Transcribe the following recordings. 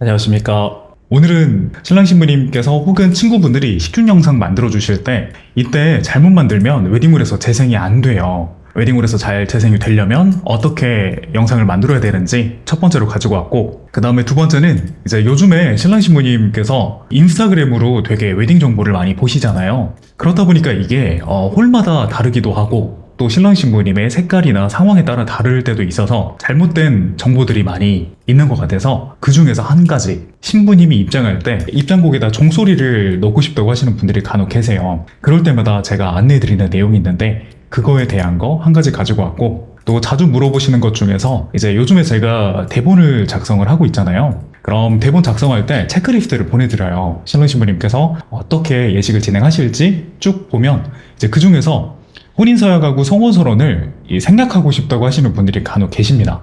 안녕하십니까. 오늘은 신랑 신부님께서 혹은 친구분들이 식준 영상 만들어 주실 때 이때 잘못 만들면 웨딩홀에서 재생이 안 돼요. 웨딩홀에서 잘 재생이 되려면 어떻게 영상을 만들어야 되는지 첫 번째로 가지고 왔고, 그 다음에 두 번째는 이제 요즘에 신랑 신부님께서 인스타그램으로 되게 웨딩 정보를 많이 보시잖아요. 그렇다 보니까 이게 홀마다 다르기도 하고 또 신랑 신부님의 색깔이나 상황에 따라 다를 때도 있어서 잘못된 정보들이 많이 있는 것 같아서, 그 중에서 한 가지, 신부님이 입장할 때 입장곡에다 종소리를 넣고 싶다고 하시는 분들이 간혹 계세요. 그럴 때마다 제가 안내해드리는 내용이 있는데 그거에 대한 거 한 가지 가지고 왔고, 또 자주 물어보시는 것 중에서 이제 요즘에 제가 대본을 작성을 하고 있잖아요. 그럼 대본 작성할 때 체크리스트를 보내드려요. 신랑 신부님께서 어떻게 예식을 진행하실지 쭉 보면 이제 그 중에서 혼인서약하고 성혼서론을 생략하고 싶다고 하시는 분들이 간혹 계십니다.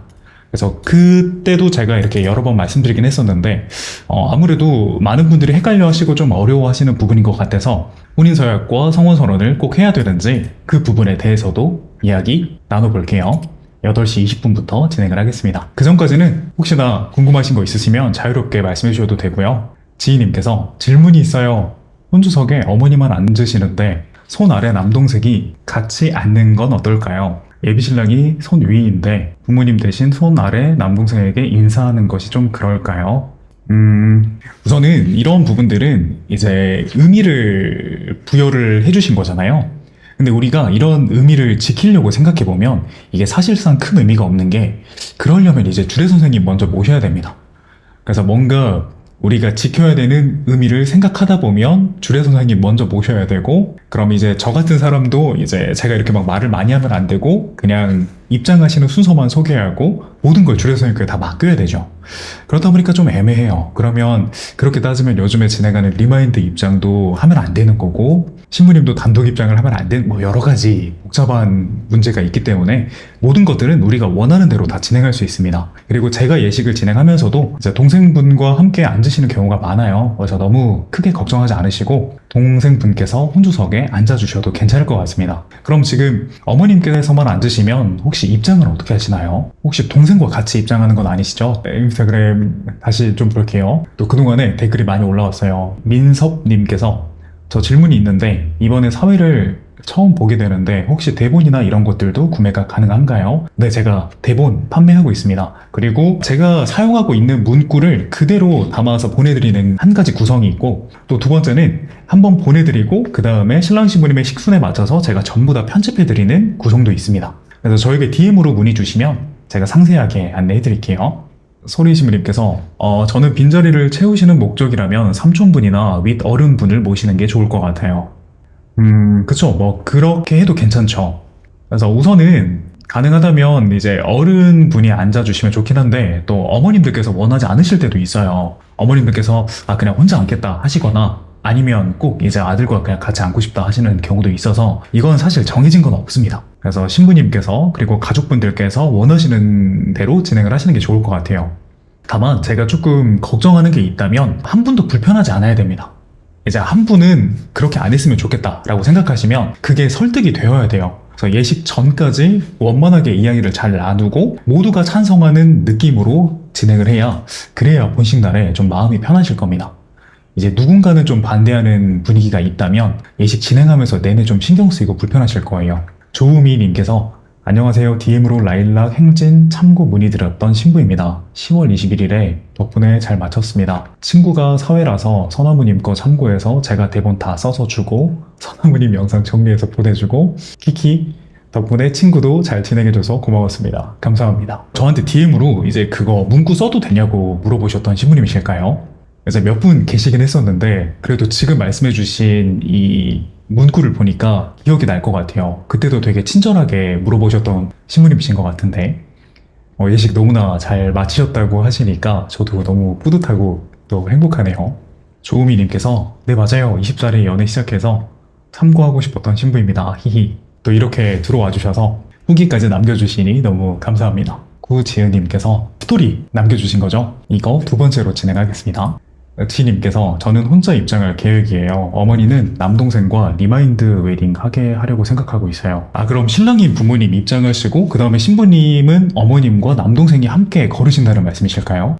그래서 그때도 제가 이렇게 여러 번 말씀드리긴 했었는데 아무래도 많은 분들이 헷갈려 하시고 좀 어려워 하시는 부분인 것 같아서 혼인서약과 성혼서론을 꼭 해야 되는지 그 부분에 대해서도 이야기 나눠볼게요. 8시 20분부터 진행을 하겠습니다. 그 전까지는 혹시나 궁금하신 거 있으시면 자유롭게 말씀해 주셔도 되고요. 지희님께서 질문이 있어요. 혼주석에 어머니만 앉으시는데 손 아래 남동생이 같이 앉는 건 어떨까요? 예비신랑이 손 위인데 부모님 대신 손 아래 남동생에게 인사하는 것이 좀 그럴까요? 우선은 이런 부분들은 이제 의미를 부여를 해주신 거잖아요. 근데 우리가 이런 의미를 지키려고 생각해보면 이게 사실상 큰 의미가 없는 게, 그러려면 이제 주례 선생님 먼저 모셔야 됩니다. 그래서 뭔가 우리가 지켜야 되는 의미를 생각하다 보면 주례 선생님 먼저 모셔야 되고, 그럼 이제 저 같은 사람도 이제 제가 이렇게 막 말을 많이 하면 안 되고 그냥 입장하시는 순서만 소개하고 모든 걸 주례 선생님께 다 맡겨야 되죠. 그러다 보니까 좀 애매해요. 그러면 그렇게 따지면 요즘에 진행하는 리마인드 입장도 하면 안 되는 거고, 신부님도 단독 입장을 하면 안 되는, 뭐 여러 가지 복잡한 문제가 있기 때문에 모든 것들은 우리가 원하는 대로 다 진행할 수 있습니다. 그리고 제가 예식을 진행하면서도 이제 동생분과 함께 앉으시는 경우가 많아요. 그래서 너무 크게 걱정하지 않으시고 동생분께서 혼주석에 앉아주셔도 괜찮을 것 같습니다. 그럼 지금 어머님께서만 앉으시면 혹시 입장을 어떻게 하시나요? 혹시 동생과 같이 입장하는 건 아니시죠? 인스타그램 다시 좀 볼게요. 또 그동안에 댓글이 많이 올라왔어요. 민섭님께서 저 질문이 있는데 이번에 사회를 처음 보게 되는데 혹시 대본이나 이런 것들도 구매가 가능한가요? 네, 제가 대본 판매하고 있습니다. 그리고 제가 사용하고 있는 문구를 그대로 담아서 보내드리는 한 가지 구성이 있고, 또 두 번째는 한번 보내드리고 그 다음에 신랑 신부님의 식순에 맞춰서 제가 전부 다 편집해드리는 구성도 있습니다. 그래서 저에게 DM으로 문의 주시면 제가 상세하게 안내해드릴게요. 소리신부님께서 저는 빈자리를 채우시는 목적이라면 삼촌분이나 윗 어른분을 모시는 게 좋을 것 같아요. 그쵸. 뭐 그렇게 해도 괜찮죠. 그래서 우선은 가능하다면 이제 어른분이 앉아주시면 좋긴 한데, 또 어머님들께서 원하지 않으실 때도 있어요. 어머님들께서 그냥 혼자 앉겠다 하시거나 아니면 꼭 이제 아들과 그냥 같이 앉고 싶다 하시는 경우도 있어서 이건 사실 정해진 건 없습니다. 그래서 신부님께서 그리고 가족분들께서 원하시는 대로 진행을 하시는 게 좋을 것 같아요. 다만 제가 조금 걱정하는 게 있다면 한 분도 불편하지 않아야 됩니다. 이제 한 분은 그렇게 안 했으면 좋겠다라고 생각하시면 그게 설득이 되어야 돼요. 그래서 예식 전까지 원만하게 이야기를 잘 나누고 모두가 찬성하는 느낌으로 진행을 해야, 그래야 본식 날에 좀 마음이 편하실 겁니다. 이제 누군가는 좀 반대하는 분위기가 있다면 예식 진행하면서 내내 좀 신경 쓰이고 불편하실 거예요. 조우미님께서 안녕하세요. DM으로 라일락 행진 참고 문의드렸던 신부입니다. 10월 21일에 덕분에 잘 마쳤습니다. 친구가 사회라서 선화무님 거 참고해서 제가 대본 다 써서 주고 선화무님 영상 정리해서 보내주고 키키 덕분에 친구도 잘 진행해줘서 고마웠습니다. 감사합니다. 저한테 DM으로 이제 그거 문구 써도 되냐고 물어보셨던 신부님이실까요? 그래서 몇 분 계시긴 했었는데 그래도 지금 말씀해주신 이 문구를 보니까 기억이 날 것 같아요. 그때도 되게 친절하게 물어보셨던 신부님이신 것 같은데 예식 너무나 잘 마치셨다고 하시니까 저도 너무 뿌듯하고 또 행복하네요. 조우미님께서 네 맞아요. 20살에 연애 시작해서 참고하고 싶었던 신부입니다. 히히. 또 이렇게 들어와 주셔서 후기까지 남겨주시니 너무 감사합니다. 구지은님께서 스토리 남겨주신 거죠? 이거 두 번째로 진행하겠습니다. 지님께서 저는 혼자 입장할 계획이에요. 어머니는 남동생과 리마인드 웨딩 하게 하려고 생각하고 있어요. 그럼 신랑님 부모님 입장하시고 그 다음에 신부님은 어머님과 남동생이 함께 걸으신다는 말씀이실까요?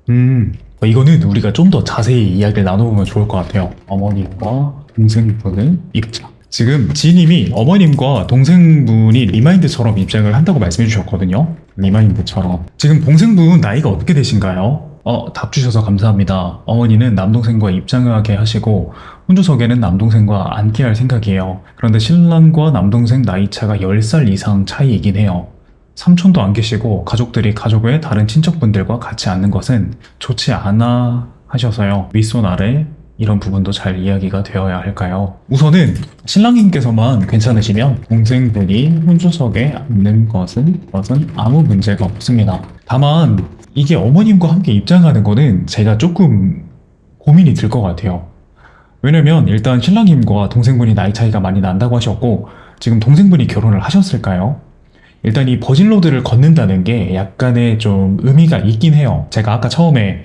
이거는 우리가 좀 더 자세히 이야기를 나눠보면 좋을 것 같아요. 어머님과 동생분의 입장. 지금 지님이 어머님과 동생분이 리마인드처럼 입장을 한다고 말씀해 주셨거든요. 리마인드처럼. 지금 동생분 나이가 어떻게 되신가요? 답 주셔서 감사합니다. 어머니는 남동생과 입장하게 하시고 혼주석에는 남동생과 앉게 할 생각이에요. 그런데 신랑과 남동생 나이 차가 10살 이상 차이이긴 해요. 삼촌도 안 계시고 가족들이 가족의 다른 친척분들과 같이 앉는 것은 좋지 않아 하셔서요. 윗손 아래 이런 부분도 잘 이야기가 되어야 할까요? 우선은 신랑님께서만 괜찮으시면 동생분이 혼주석에 앉는 것은 아무 문제가 없습니다. 다만 이게 어머님과 함께 입장하는 거는 제가 조금 고민이 들 것 같아요. 왜냐면 일단 신랑님과 동생분이 나이 차이가 많이 난다고 하셨고 지금 동생분이 결혼을 하셨을까요? 일단 이 버진로드를 걷는다는 게 약간의 좀 의미가 있긴 해요. 제가 아까 처음에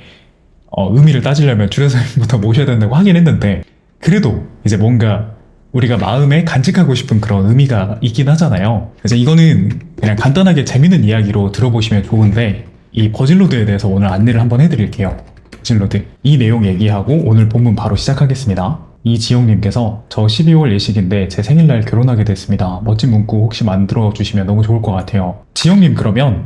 의미를 따지려면 주례사님부터 모셔야 된다고 하긴 했는데 그래도 이제 뭔가 우리가 마음에 간직하고 싶은 그런 의미가 있긴 하잖아요. 그래서 이거는 그냥 간단하게 재밌는 이야기로 들어보시면 좋은데 이 버진로드에 대해서 오늘 안내를 한번 해드릴게요. 버진로드 이 내용 얘기하고 오늘 본문 바로 시작하겠습니다. 이지영님께서 저 12월 예식인데 제 생일날 결혼하게 됐습니다. 멋진 문구 혹시 만들어 주시면 너무 좋을 것 같아요. 지영님 그러면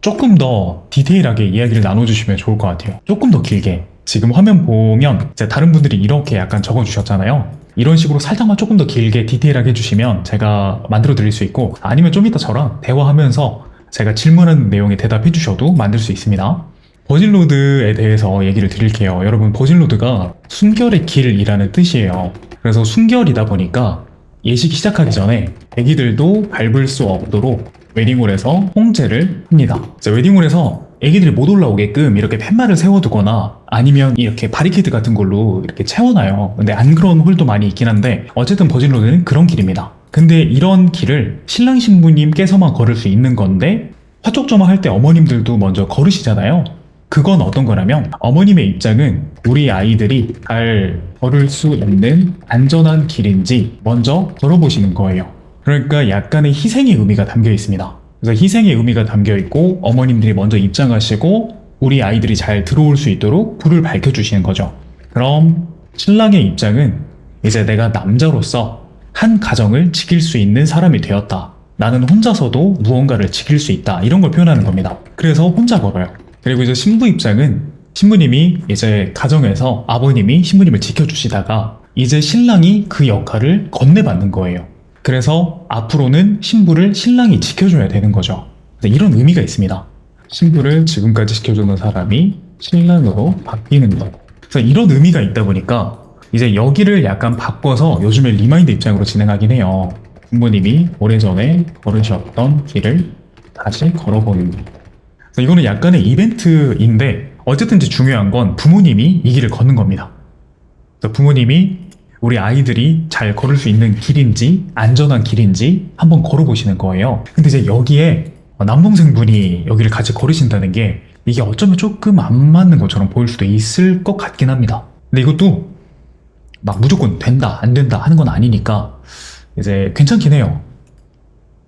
조금 더 디테일하게 이야기를 나눠주시면 좋을 것 같아요. 조금 더 길게. 지금 화면 보면 이제 다른 분들이 이렇게 약간 적어주셨잖아요. 이런 식으로 살짝만 조금 더 길게 디테일하게 해주시면 제가 만들어 드릴 수 있고 아니면 좀 이따 저랑 대화하면서 제가 질문하는 내용에 대답해 주셔도 만들 수 있습니다. 버진로드에 대해서 얘기를 드릴게요. 여러분 버진로드가 순결의 길이라는 뜻이에요. 그래서 순결이다 보니까 예식 시작하기 전에 애기들도 밟을 수 없도록 웨딩홀에서 홍제를 합니다. 웨딩홀에서 애기들이 못 올라오게끔 이렇게 팻말을 세워두거나 아니면 이렇게 바리케이드 같은 걸로 이렇게 채워놔요. 근데 안 그런 홀도 많이 있긴 한데 어쨌든 버진로드는 그런 길입니다. 근데 이런 길을 신랑 신부님께서만 걸을 수 있는 건데 화촉점화 할 때 어머님들도 먼저 걸으시잖아요. 그건 어떤 거냐면 어머님의 입장은 우리 아이들이 잘 걸을 수 있는 안전한 길인지 먼저 걸어보시는 거예요. 그러니까 약간의 희생의 의미가 담겨 있습니다. 그래서 희생의 의미가 담겨 있고 어머님들이 먼저 입장하시고 우리 아이들이 잘 들어올 수 있도록 불을 밝혀주시는 거죠. 그럼 신랑의 입장은 이제 내가 남자로서 한 가정을 지킬 수 있는 사람이 되었다. 나는 혼자서도 무언가를 지킬 수 있다. 이런 걸 표현하는 겁니다. 그래서 혼자 걸어요. 그리고 이제 신부 입장은 신부님이 이제 가정에서 아버님이 신부님을 지켜주시다가 이제 신랑이 그 역할을 건네받는 거예요. 그래서 앞으로는 신부를 신랑이 지켜줘야 되는 거죠. 이런 의미가 있습니다. 신부를 지금까지 지켜주는 사람이 신랑으로 바뀌는 거. 그래서 이런 의미가 있다 보니까 이제 여기를 약간 바꿔서 요즘에 리마인드 입장으로 진행하긴 해요. 부모님이 오래전에 걸으셨던 길을 다시 걸어보는 거. 그래서 이거는 약간의 이벤트인데 어쨌든 중요한 건 부모님이 이 길을 걷는 겁니다. 그래서 부모님이 우리 아이들이 잘 걸을 수 있는 길인지 안전한 길인지 한번 걸어보시는 거예요. 근데 이제 여기에 남동생분이 여기를 같이 걸으신다는 게 이게 어쩌면 조금 안 맞는 것처럼 보일 수도 있을 것 같긴 합니다. 근데 이것도 막 무조건 된다 안 된다 하는 건 아니니까 이제 괜찮긴 해요.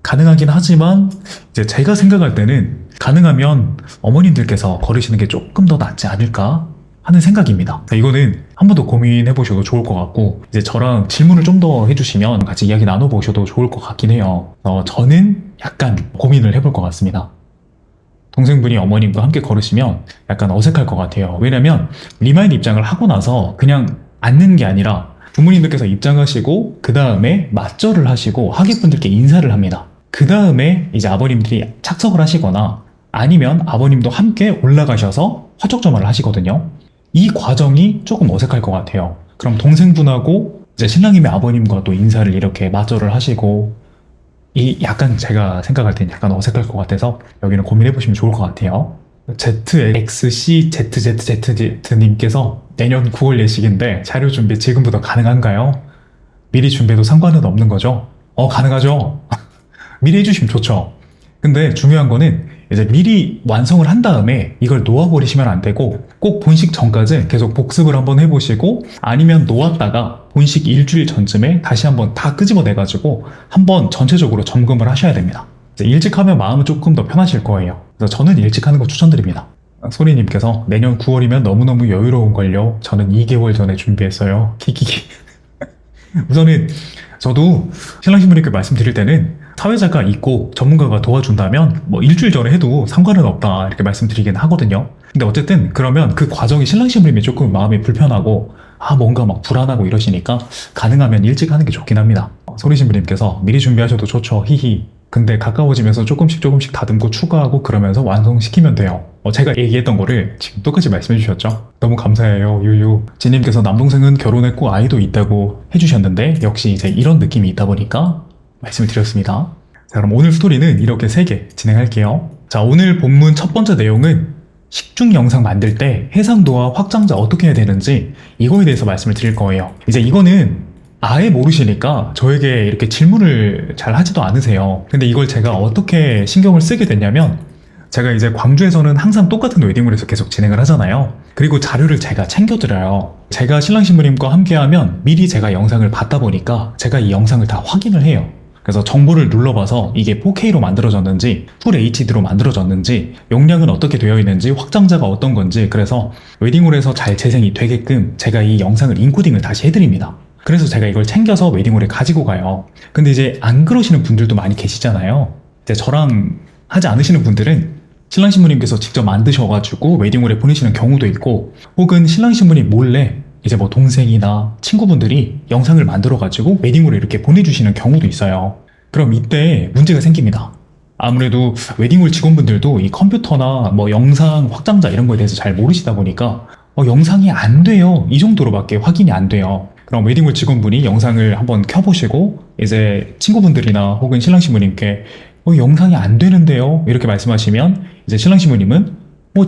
가능하긴 하지만 이제 제가 생각할 때는 가능하면 어머님들께서 걸으시는 게 조금 더 낫지 않을까 하는 생각입니다. 이거는 한 번 더 고민해 보셔도 좋을 것 같고 이제 저랑 질문을 좀 더 해주시면 같이 이야기 나눠보셔도 좋을 것 같긴 해요. 저는 약간 고민을 해볼 것 같습니다. 동생분이 어머님과 함께 걸으시면 약간 어색할 것 같아요. 왜냐면 리마인드 입장을 하고 나서 그냥 앉는 게 아니라 부모님들께서 입장하시고 그 다음에 맞절을 하시고 하객분들께 인사를 합니다. 그 다음에 이제 아버님들이 착석을 하시거나 아니면 아버님도 함께 올라가셔서 화촉점화를 하시거든요. 이 과정이 조금 어색할 것 같아요. 그럼 동생분하고 이제 신랑님의 아버님과 또 인사를 이렇게 맞절을 하시고 이 약간 제가 생각할 땐 약간 어색할 것 같아서 여기는 고민해보시면 좋을 것 같아요. ZXCZZZ님께서 내년 9월 예식인데 자료 준비 지금부터 가능한가요? 미리 준비해도 상관은 없는 거죠? 가능하죠. 미리 해주시면 좋죠. 근데 중요한 거는 이제 미리 완성을 한 다음에 이걸 놓아버리시면 안 되고 꼭 본식 전까지 계속 복습을 한번 해보시고 아니면 놓았다가 본식 일주일 전쯤에 다시 한번 다 끄집어내가지고 한번 전체적으로 점검을 하셔야 됩니다. 일찍 하면 마음은 조금 더 편하실 거예요. 그래서 저는 일찍 하는 거 추천드립니다. 소리님께서 내년 9월이면 너무너무 여유로운걸요. 저는 2개월 전에 준비했어요. 키키키. 우선은 저도 신랑신부님께 말씀드릴 때는 사회자가 있고 전문가가 도와준다면 뭐 일주일 전에 해도 상관은 없다 이렇게 말씀드리긴 하거든요. 근데 어쨌든 그러면 그 과정이 신랑신부님이 조금 마음이 불편하고 뭔가 막 불안하고 이러시니까 가능하면 일찍 하는 게 좋긴 합니다. 소리신부님께서 미리 준비하셔도 좋죠. 히히. 근데 가까워지면서 조금씩 조금씩 다듬고 추가하고 그러면서 완성시키면 돼요. 제가 얘기했던 거를 지금 똑같이 말씀해 주셨죠? 너무 감사해요. 유유. 지님께서 남동생은 결혼했고 아이도 있다고 해주셨는데 역시 이제 이런 느낌이 있다 보니까 말씀을 드렸습니다. 자, 그럼 오늘 스토리는 이렇게 3개 진행할게요. 자, 오늘 본문 첫 번째 내용은 식중 영상 만들 때 해상도와 확장자 어떻게 해야 되는지 이거에 대해서 말씀을 드릴 거예요. 이제 이거는 아예 모르시니까 저에게 이렇게 질문을 잘 하지도 않으세요. 근데 이걸 제가 어떻게 신경을 쓰게 됐냐면 제가 이제 광주에서는 항상 똑같은 웨딩홀에서 계속 진행을 하잖아요. 그리고 자료를 제가 챙겨드려요. 제가 신랑 신부님과 함께하면 미리 제가 영상을 봤다 보니까 제가 이 영상을 다 확인을 해요. 그래서 정보를 눌러봐서 이게 4K로 만들어졌는지 풀 HD로 만들어졌는지 용량은 어떻게 되어 있는지 확장자가 어떤 건지 그래서 웨딩홀에서 잘 재생이 되게끔 제가 이 영상을 인코딩을 다시 해드립니다. 그래서 제가 이걸 챙겨서 웨딩홀에 가지고 가요. 근데 이제 안 그러시는 분들도 많이 계시잖아요. 이제 저랑 하지 않으시는 분들은 신랑 신부님께서 직접 만드셔가지고 웨딩홀에 보내시는 경우도 있고 혹은 신랑 신부님 몰래 이제 뭐 동생이나 친구분들이 영상을 만들어가지고 웨딩홀에 이렇게 보내주시는 경우도 있어요. 그럼 이때 문제가 생깁니다. 아무래도 웨딩홀 직원분들도 이 컴퓨터나 뭐 영상 확장자 이런 거에 대해서 잘 모르시다 보니까 영상이 안 돼요. 이 정도로밖에 확인이 안 돼요. 그럼 웨딩홀 직원분이 영상을 한번 켜보시고 이제 친구분들이나 혹은 신랑 신부님께 영상이 안 되는데요 이렇게 말씀하시면 이제 신랑 신부님은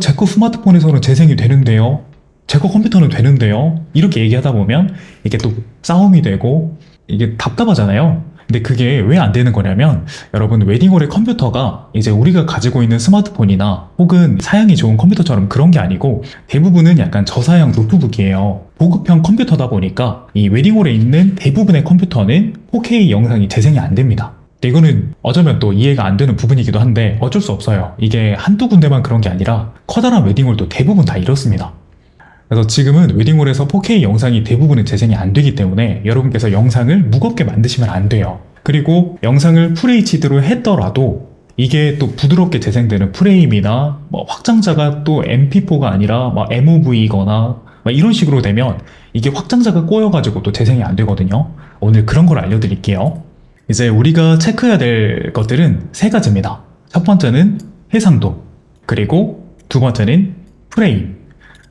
제 거 스마트폰에서는 재생이 되는데요 제 거 컴퓨터는 되는데요 이렇게 얘기하다 보면 이게 또 싸움이 되고 이게 답답하잖아요. 근데 그게 왜 안 되는 거냐면 여러분 웨딩홀의 컴퓨터가 이제 우리가 가지고 있는 스마트폰이나 혹은 사양이 좋은 컴퓨터처럼 그런 게 아니고 대부분은 약간 저사양 노트북이에요. 보급형 컴퓨터다 보니까 이 웨딩홀에 있는 대부분의 컴퓨터는 4K 영상이 재생이 안 됩니다. 이거는 어쩌면 또 이해가 안 되는 부분이기도 한데 어쩔 수 없어요. 이게 한두 군데만 그런 게 아니라 커다란 웨딩홀도 대부분 다 이렇습니다. 그래서 지금은 웨딩홀에서 4K 영상이 대부분은 재생이 안 되기 때문에 여러분께서 영상을 무겁게 만드시면 안 돼요. 그리고 영상을 FHD로 했더라도 이게 또 부드럽게 재생되는 프레임이나 뭐 확장자가 또 MP4가 아니라 막 MOV거나 이런 식으로 되면 이게 확장자가 꼬여가지고 또 재생이 안 되거든요. 오늘 그런 걸 알려드릴게요. 이제 우리가 체크해야 될 것들은 3가지입니다. 첫 번째는 해상도, 그리고 두 번째는 프레임,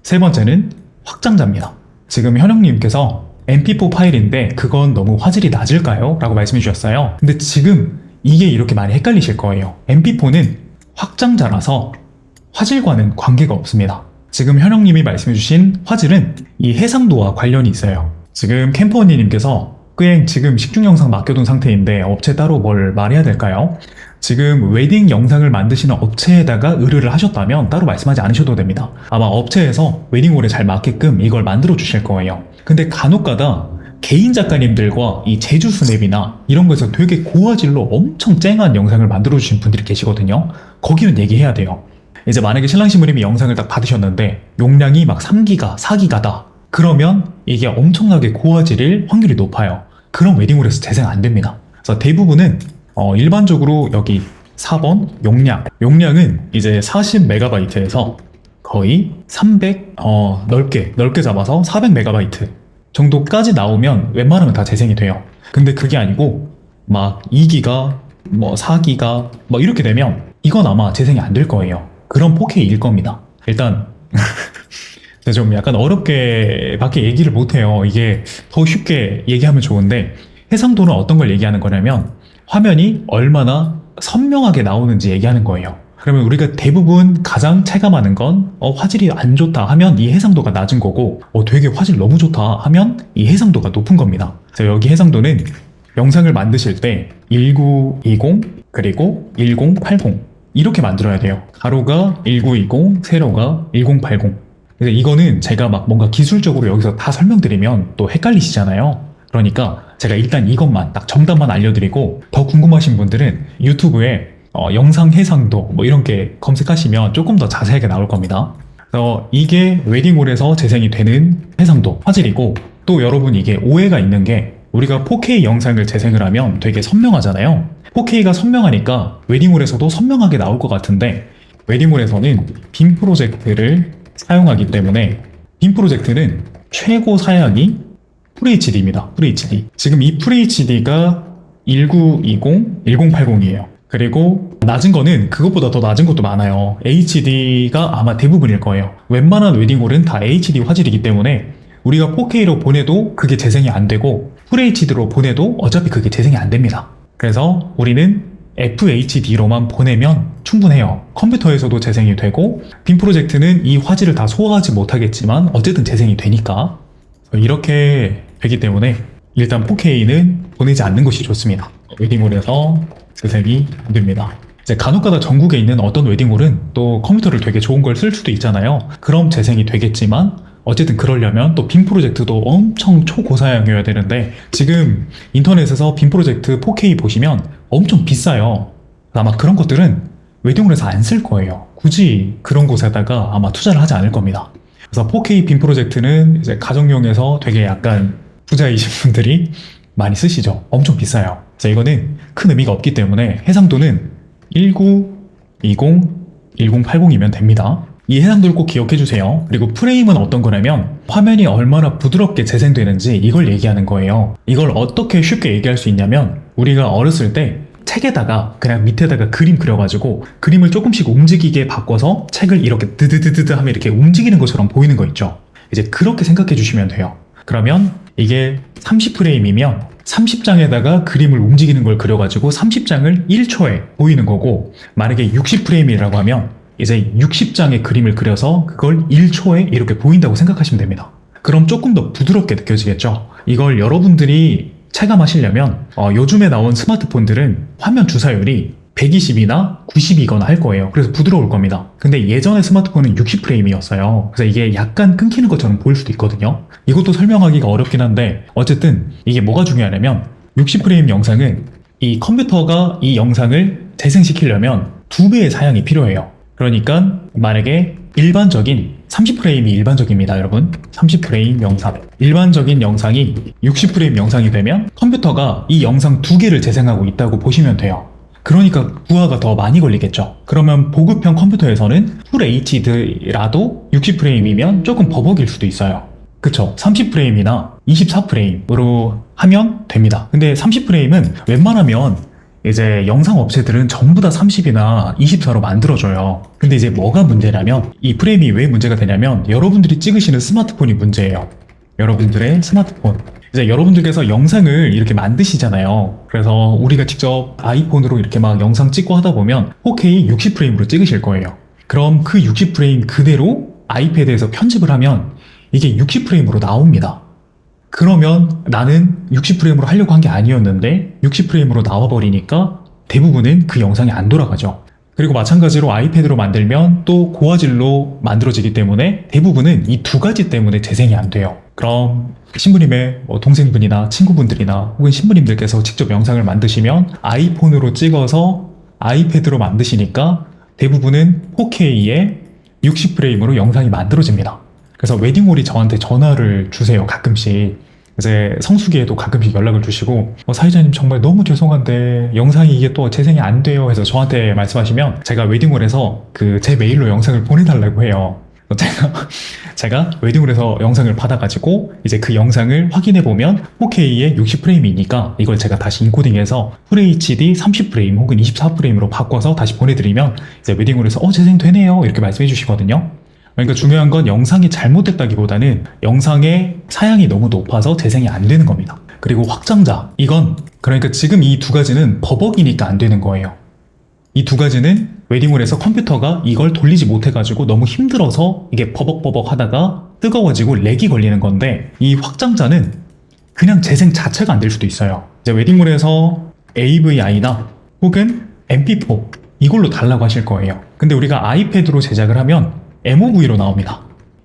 세 번째는 확장자입니다. 지금 현영님께서 MP4 파일인데 그건 너무 화질이 낮을까요? 라고 말씀해 주셨어요. 근데 지금 이게 이렇게 많이 헷갈리실 거예요. MP4는 확장자라서 화질과는 관계가 없습니다. 지금 현영님이 말씀해 주신 화질은 이 해상도와 관련이 있어요. 지금 캠퍼 언니님께서 그냥 지금 식중 영상 맡겨둔 상태인데 업체 따로 뭘 말해야 될까요? 지금 웨딩 영상을 만드시는 업체에다가 의뢰를 하셨다면 따로 말씀하지 않으셔도 됩니다. 아마 업체에서 웨딩홀에 잘 맞게끔 이걸 만들어 주실 거예요. 근데 간혹가다 개인 작가님들과 이 제주 스냅이나 이런 거에서 되게 고화질로 엄청 쨍한 영상을 만들어 주신 분들이 계시거든요. 거기는 얘기해야 돼요. 이제 만약에 신랑 신부님이 영상을 딱 받으셨는데 용량이 막 3기가, 4기가다. 그러면 이게 엄청나게 고화질일 확률이 높아요. 그럼 웨딩홀에서 재생 안 됩니다. 그래서 대부분은 일반적으로 여기 4번 용량은 이제 40MB에서 거의 300 넓게 잡아서 400MB 정도까지 나오면 웬만하면 다 재생이 돼요. 근데 그게 아니고 막 2기가 뭐 4기가 뭐 이렇게 되면 이건 아마 재생이 안 될 거예요. 그럼 4K일 겁니다. 일단 좀 약간 어렵게 밖에 얘기를 못해요. 이게 더 쉽게 얘기하면 좋은데 해상도는 어떤 걸 얘기하는 거냐면 화면이 얼마나 선명하게 나오는지 얘기하는 거예요. 그러면 우리가 대부분 가장 체감하는 건 화질이 안 좋다 하면 이 해상도가 낮은 거고 되게 화질 너무 좋다 하면 이 해상도가 높은 겁니다. 그래서 여기 해상도는 영상을 만드실 때 1920 그리고 1080 이렇게 만들어야 돼요. 가로가 1920, 세로가 1080. 그래서 이거는 제가 막 뭔가 기술적으로 여기서 다 설명드리면 또 헷갈리시잖아요. 그러니까 제가 일단 이것만 딱 정답만 알려드리고 더 궁금하신 분들은 유튜브에 영상 해상도 뭐 이런 게 검색하시면 조금 더 자세하게 나올 겁니다. 그래서 이게 웨딩홀에서 재생이 되는 해상도 화질이고, 또 여러분 이게 오해가 있는 게 우리가 4K 영상을 재생을 하면 되게 선명하잖아요. 4K가 선명하니까 웨딩홀에서도 선명하게 나올 것 같은데, 웨딩홀에서는 빔 프로젝트를 사용하기 때문에 빔 프로젝트는 최고 사양이 FHD입니다. FHD. 지금 이 FHD가 1920, 1080이에요. 그리고 낮은 거는 그것보다 더 낮은 것도 많아요. HD가 아마 대부분일 거예요. 웬만한 웨딩홀은 다 HD 화질이기 때문에 우리가 4K로 보내도 그게 재생이 안 되고 FHD로 보내도 어차피 그게 재생이 안 됩니다. 그래서 우리는 FHD로만 보내면 충분해요. 컴퓨터에서도 재생이 되고, 빔 프로젝트는 이 화질을 다 소화하지 못하겠지만 어쨌든 재생이 되니까, 이렇게 되기 때문에 일단 4K는 보내지 않는 것이 좋습니다. 웨딩홀에서 재생이 안 됩니다. 이제 간혹가다 전국에 있는 어떤 웨딩홀은 또 컴퓨터를 되게 좋은 걸 쓸 수도 있잖아요. 그럼 재생이 되겠지만 어쨌든 그러려면 또 빔 프로젝트도 엄청 초고사양이어야 되는데, 지금 인터넷에서 빔 프로젝트 4K 보시면 엄청 비싸요. 아마 그런 것들은 웨딩홀에서 안 쓸 거예요. 굳이 그런 곳에다가 아마 투자를 하지 않을 겁니다. 그래서 4K 빔 프로젝트는 이제 가정용에서 되게 약간 부자이신 분들이 많이 쓰시죠. 엄청 비싸요. 그래서 이거는 큰 의미가 없기 때문에 해상도는 1920, 1080이면 됩니다. 이 해상도를 꼭 기억해 주세요. 그리고 프레임은 어떤 거냐면 화면이 얼마나 부드럽게 재생되는지 이걸 얘기하는 거예요. 이걸 어떻게 쉽게 얘기할 수 있냐면, 우리가 어렸을 때 책에다가 그냥 밑에다가 그림 그려가지고 그림을 조금씩 움직이게 바꿔서 책을 이렇게 드드드드 하면 이렇게 움직이는 것처럼 보이는 거 있죠. 이제 그렇게 생각해 주시면 돼요. 그러면 이게 30프레임이면 30장에다가 그림을 움직이는 걸 그려가지고 30장을 1초에 보이는 거고, 만약에 60프레임이라고 하면 이제 60장의 그림을 그려서 그걸 1초에 이렇게 보인다고 생각하시면 됩니다. 그럼 조금 더 부드럽게 느껴지겠죠? 이걸 여러분들이 체감하시려면 요즘에 나온 스마트폰들은 화면 주사율이 120이나 90이거나 할 거예요. 그래서 부드러울 겁니다. 근데 예전에 스마트폰은 60프레임이었어요. 그래서 이게 약간 끊기는 것처럼 보일 수도 있거든요. 이것도 설명하기가 어렵긴 한데, 어쨌든 이게 뭐가 중요하냐면 60프레임 영상은 이 컴퓨터가 이 영상을 재생시키려면 2배의 사양이 필요해요. 그러니까 만약에 일반적인 30프레임이 일반적입니다, 여러분. 30프레임 영상. 일반적인 영상이 60프레임 영상이 되면 컴퓨터가 이 영상 2개를 재생하고 있다고 보시면 돼요. 그러니까 부하가 더 많이 걸리겠죠. 그러면 보급형 컴퓨터에서는 풀 HD라도 60프레임이면 조금 버벅일 수도 있어요. 그쵸? 30프레임이나 24프레임으로 하면 됩니다. 근데 30프레임은 웬만하면 이제 영상 업체들은 전부 다 30이나 24로 만들어줘요. 근데 이제 뭐가 문제냐면, 이 프레임이 왜 문제가 되냐면 여러분들이 찍으시는 스마트폰이 문제예요. 여러분들의 스마트폰. 이제 여러분들께서 영상을 이렇게 만드시잖아요. 그래서 우리가 직접 아이폰으로 이렇게 막 영상 찍고 하다 보면 4K 60프레임으로 찍으실 거예요. 그럼 그 60프레임 그대로 아이패드에서 편집을 하면 이게 60프레임으로 나옵니다. 그러면 나는 60프레임으로 하려고 한 게 아니었는데 60프레임으로 나와버리니까 대부분은 그 영상이 안 돌아가죠. 그리고 마찬가지로 아이패드로 만들면 또 고화질로 만들어지기 때문에 대부분은 이 두 가지 때문에 재생이 안 돼요. 그럼 신부님의 동생분이나 친구분들이나 혹은 신부님들께서 직접 영상을 만드시면 아이폰으로 찍어서 아이패드로 만드시니까 대부분은 4K에 60프레임으로 영상이 만들어집니다. 그래서 웨딩홀이 저한테 전화를 주세요, 가끔씩. 이제 성수기에도 가끔씩 연락을 주시고, 사회자님 정말 너무 죄송한데 영상이 이게 또 재생이 안 돼요 해서 저한테 말씀하시면 제가 웨딩홀에서 제 메일로 영상을 보내달라고 해요. 제가 웨딩홀에서 영상을 받아가지고 이제 그 영상을 확인해보면 4K에 60프레임이니까 이걸 제가 다시 인코딩해서 FHD 30프레임 혹은 24프레임으로 바꿔서 다시 보내드리면 이제 웨딩홀에서 재생되네요 이렇게 말씀해 주시거든요. 그러니까 중요한 건 영상이 잘못됐다기보다는 영상의 사양이 너무 높아서 재생이 안 되는 겁니다. 그리고 확장자, 이건 그러니까 지금 이 두 가지는 버벅이니까 안 되는 거예요. 이 두 가지는 웨딩홀에서 컴퓨터가 이걸 돌리지 못해가지고 너무 힘들어서 이게 버벅버벅 하다가 뜨거워지고 렉이 걸리는 건데, 이 확장자는 그냥 재생 자체가 안 될 수도 있어요. 이제 웨딩홀에서 AVI나 혹은 MP4 이걸로 달라고 하실 거예요. 근데 우리가 아이패드로 제작을 하면 MOV로 나옵니다.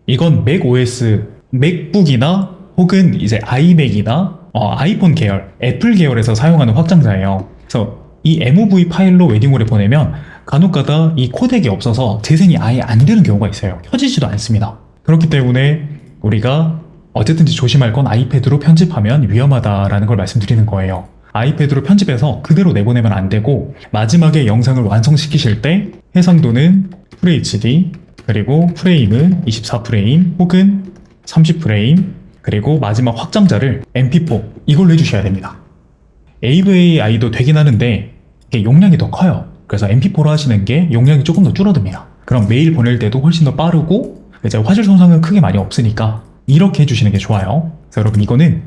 이건 맥OS, 맥북이나 혹은 이제 아이맥이나 아이폰 계열, 애플 계열에서 사용하는 확장자예요. 그래서 이 MOV 파일로 웨딩홀에 보내면 간혹가다 이 코덱이 없어서 재생이 아예 안 되는 경우가 있어요. 켜지지도 않습니다. 그렇기 때문에 우리가 어쨌든지 조심할 건 아이패드로 편집하면 위험하다라는 걸 말씀드리는 거예요. 아이패드로 편집해서 그대로 내보내면 안 되고 마지막에 영상을 완성시키실 때 해상도는 FHD 그리고 프레임은 24프레임 혹은 30프레임 그리고 마지막 확장자를 MP4 이걸로 해주셔야 됩니다. AVI도 되긴 하는데 이게 용량이 더 커요. 그래서 MP4로 하시는 게 용량이 조금 더 줄어듭니다. 그럼 메일 보낼 때도 훨씬 더 빠르고 이제 화질 손상은 크게 많이 없으니까 이렇게 해주시는 게 좋아요. 그래서 여러분 이거는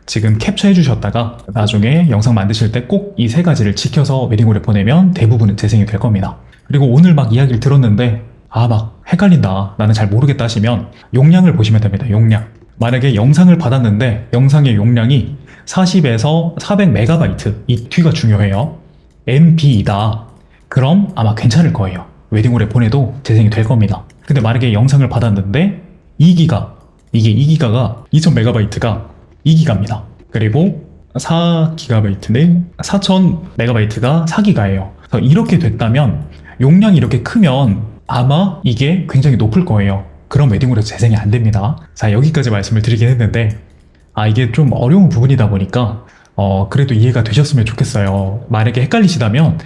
지금 캡처해 주셨다가 나중에 영상 만드실 때 꼭 이 세 가지를 지켜서 웨딩홀에 보내면 대부분은 재생이 될 겁니다. 그리고 오늘 막 이야기를 들었는데 막 헷갈린다 나는 잘 모르겠다 하시면 용량을 보시면 됩니다. 용량. 만약에 영상을 받았는데 영상의 용량이 40에서 400MB 이 뒤가 중요해요. MB이다. 그럼 아마 괜찮을 거예요. 웨딩홀에 보내도 재생이 될 겁니다. 근데 만약에 영상을 받았는데 2기가 이게 2기가가 2000MB가 2기가입니다. 그리고 4GB는 4000MB가 4기가예요. 그래서 이렇게 됐다면 용량이 이렇게 크면 아마 이게 굉장히 높을 거예요. 그럼 웨딩홀에서 재생이 안 됩니다. 자, 여기까지 말씀을 드리긴 했는데 이게 좀 어려운 부분이다 보니까 그래도 이해가 되셨으면 좋겠어요. 만약에 헷갈리시다면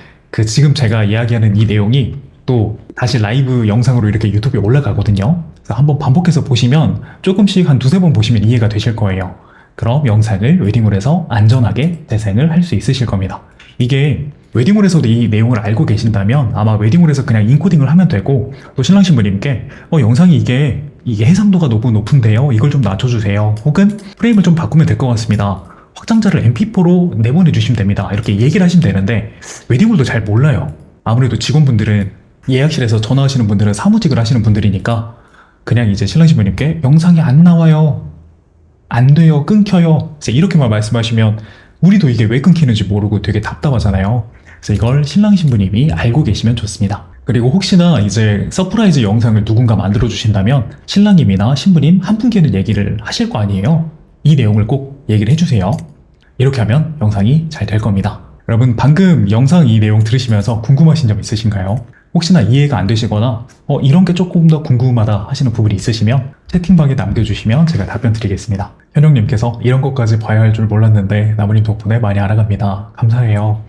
지금 제가 이야기하는 이 내용이 또 다시 라이브 영상으로 이렇게 유튜브에 올라가거든요. 그래서 한번 반복해서 보시면 조금씩 한 두세 번 보시면 이해가 되실 거예요. 그럼 영상을 웨딩홀에서 안전하게 재생을 할 수 있으실 겁니다. 이게 웨딩홀에서도 이 내용을 알고 계신다면 아마 웨딩홀에서 그냥 인코딩을 하면 되고 또 신랑 신부님께 영상이 이게 해상도가 너무 높은데요. 이걸 좀 낮춰주세요. 혹은 프레임을 좀 바꾸면 될 것 같습니다. 확장자를 MP4로 내보내주시면 됩니다. 이렇게 얘기를 하시면 되는데 웨딩홀도 잘 몰라요. 아무래도 직원분들은 예약실에서 전화하시는 분들은 사무직을 하시는 분들이니까 그냥 이제 신랑 신부님께 영상이 안 나와요. 안 돼요. 끊겨요. 이렇게만 말씀하시면 우리도 이게 왜 끊기는지 모르고 되게 답답하잖아요. 그래서 이걸 신랑 신부님이 알고 계시면 좋습니다. 그리고 혹시나 이제 서프라이즈 영상을 누군가 만들어 주신다면 신랑님이나 신부님 한 분께는 얘기를 하실 거 아니에요. 이 내용을 꼭 얘기를 해주세요. 이렇게 하면 영상이 잘 될 겁니다. 여러분 방금 영상 이 내용 들으시면서 궁금하신 점 있으신가요? 혹시나 이해가 안 되시거나 이런 게 조금 더 궁금하다 하시는 부분이 있으시면 채팅방에 남겨주시면 제가 답변 드리겠습니다. 현영님께서 이런 것까지 봐야 할 줄 몰랐는데 나무님 덕분에 많이 알아갑니다. 감사해요.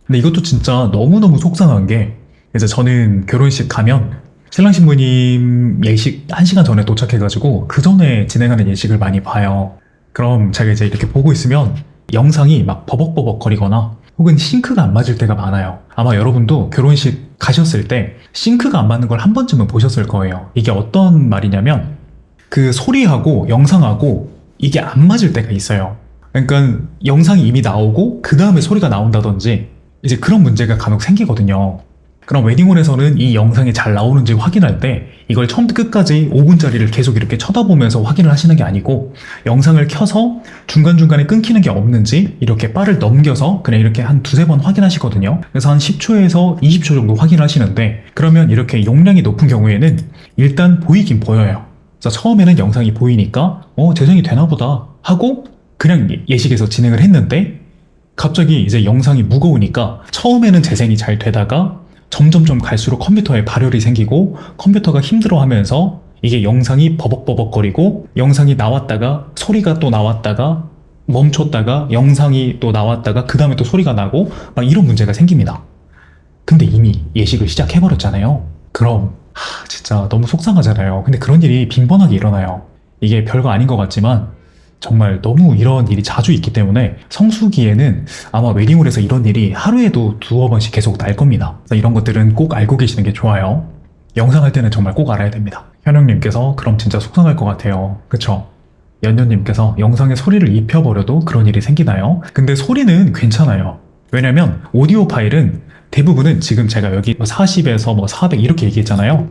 근데 이것도 진짜 너무너무 속상한 게 이제 저는 결혼식 가면 신랑 신부님 예식 1시간 전에 도착해가지고 그 전에 진행하는 예식을 많이 봐요. 그럼 제가 이제 이렇게 보고 있으면 영상이 막 버벅버벅 거리거나 혹은 싱크가 안 맞을 때가 많아요. 아마 여러분도 결혼식 가셨을 때 싱크가 안 맞는 걸 한 번쯤은 보셨을 거예요. 이게 어떤 말이냐면 그 소리하고 영상하고 이게 안 맞을 때가 있어요. 그러니까 영상이 이미 나오고 그 다음에 소리가 나온다든지 이제 그런 문제가 간혹 생기거든요. 그럼 웨딩홀에서는 이 영상이 잘 나오는지 확인할 때 이걸 처음부터 끝까지 5분짜리를 계속 이렇게 쳐다보면서 확인을 하시는 게 아니고 영상을 켜서 중간중간에 끊기는 게 없는지 이렇게 바를 넘겨서 그냥 이렇게 한 두세 번 확인하시거든요. 그래서 한 10초에서 20초 정도 확인을 하시는데 그러면 이렇게 용량이 높은 경우에는 일단 보이긴 보여요. 그래서 처음에는 영상이 보이니까 재생이 되나 보다 하고 그냥 예식에서 진행을 했는데 갑자기 이제 영상이 무거우니까 처음에는 재생이 잘 되다가 점점점 갈수록 컴퓨터에 발열이 생기고 컴퓨터가 힘들어하면서 이게 영상이 버벅버벅거리고 영상이 나왔다가 소리가 또 나왔다가 멈췄다가 영상이 또 나왔다가 그 다음에 또 소리가 나고 막 이런 문제가 생깁니다. 근데 이미 예식을 시작해버렸잖아요. 그럼 진짜 너무 속상하잖아요. 근데 그런 일이 빈번하게 일어나요. 이게 별거 아닌 것 같지만 정말 너무 이런 일이 자주 있기 때문에 성수기에는 아마 웨딩홀에서 이런 일이 하루에도 두어 번씩 계속 날 겁니다. 이런 것들은 꼭 알고 계시는 게 좋아요. 영상 할 때는 정말 꼭 알아야 됩니다. 현영님께서 그럼 진짜 속상할 것 같아요. 그쵸? 연년님께서 영상에 소리를 입혀버려도 그런 일이 생기나요? 근데 소리는 괜찮아요. 왜냐면 오디오 파일은 대부분은 지금 제가 여기 40에서 400 이렇게 얘기했잖아요.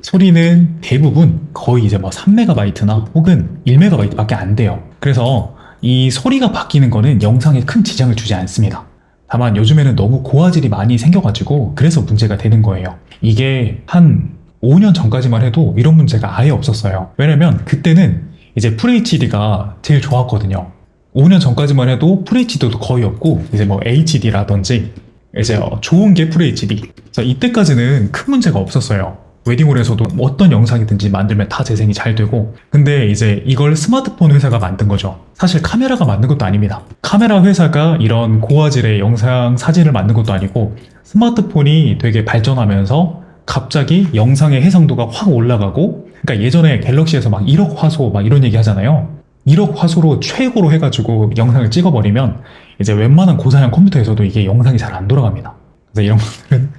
소리는 대부분 거의 이제 3MB나 혹은 1MB 밖에 안 돼요. 그래서 이 소리가 바뀌는 거는 영상에 큰 지장을 주지 않습니다. 다만 요즘에는 너무 고화질이 많이 생겨가지고 그래서 문제가 되는 거예요. 이게 한 5년 전까지만 해도 이런 문제가 아예 없었어요. 왜냐면 그때는 이제 FHD가 제일 좋았거든요. 5년 전까지만 해도 FHD도 거의 없고 이제 뭐 HD라든지 이제 좋은 게 FHD. 그래서 이때까지는 큰 문제가 없었어요. 웨딩홀에서도 어떤 영상이든지 만들면 다 재생이 잘 되고, 근데 이제 이걸 스마트폰 회사가 만든 거죠. 사실 카메라가 만든 것도 아닙니다. 카메라 회사가 이런 고화질의 영상 사진을 만든 것도 아니고, 스마트폰이 되게 발전하면서 갑자기 영상의 해상도가 확 올라가고, 그러니까 예전에 갤럭시에서 막 1억 화소 막 이런 얘기 하잖아요. 1억 화소로 최고로 해가지고 영상을 찍어버리면 이제 웬만한 고사양 컴퓨터에서도 이게 영상이 잘 안 돌아갑니다. 그래서 이런 것들은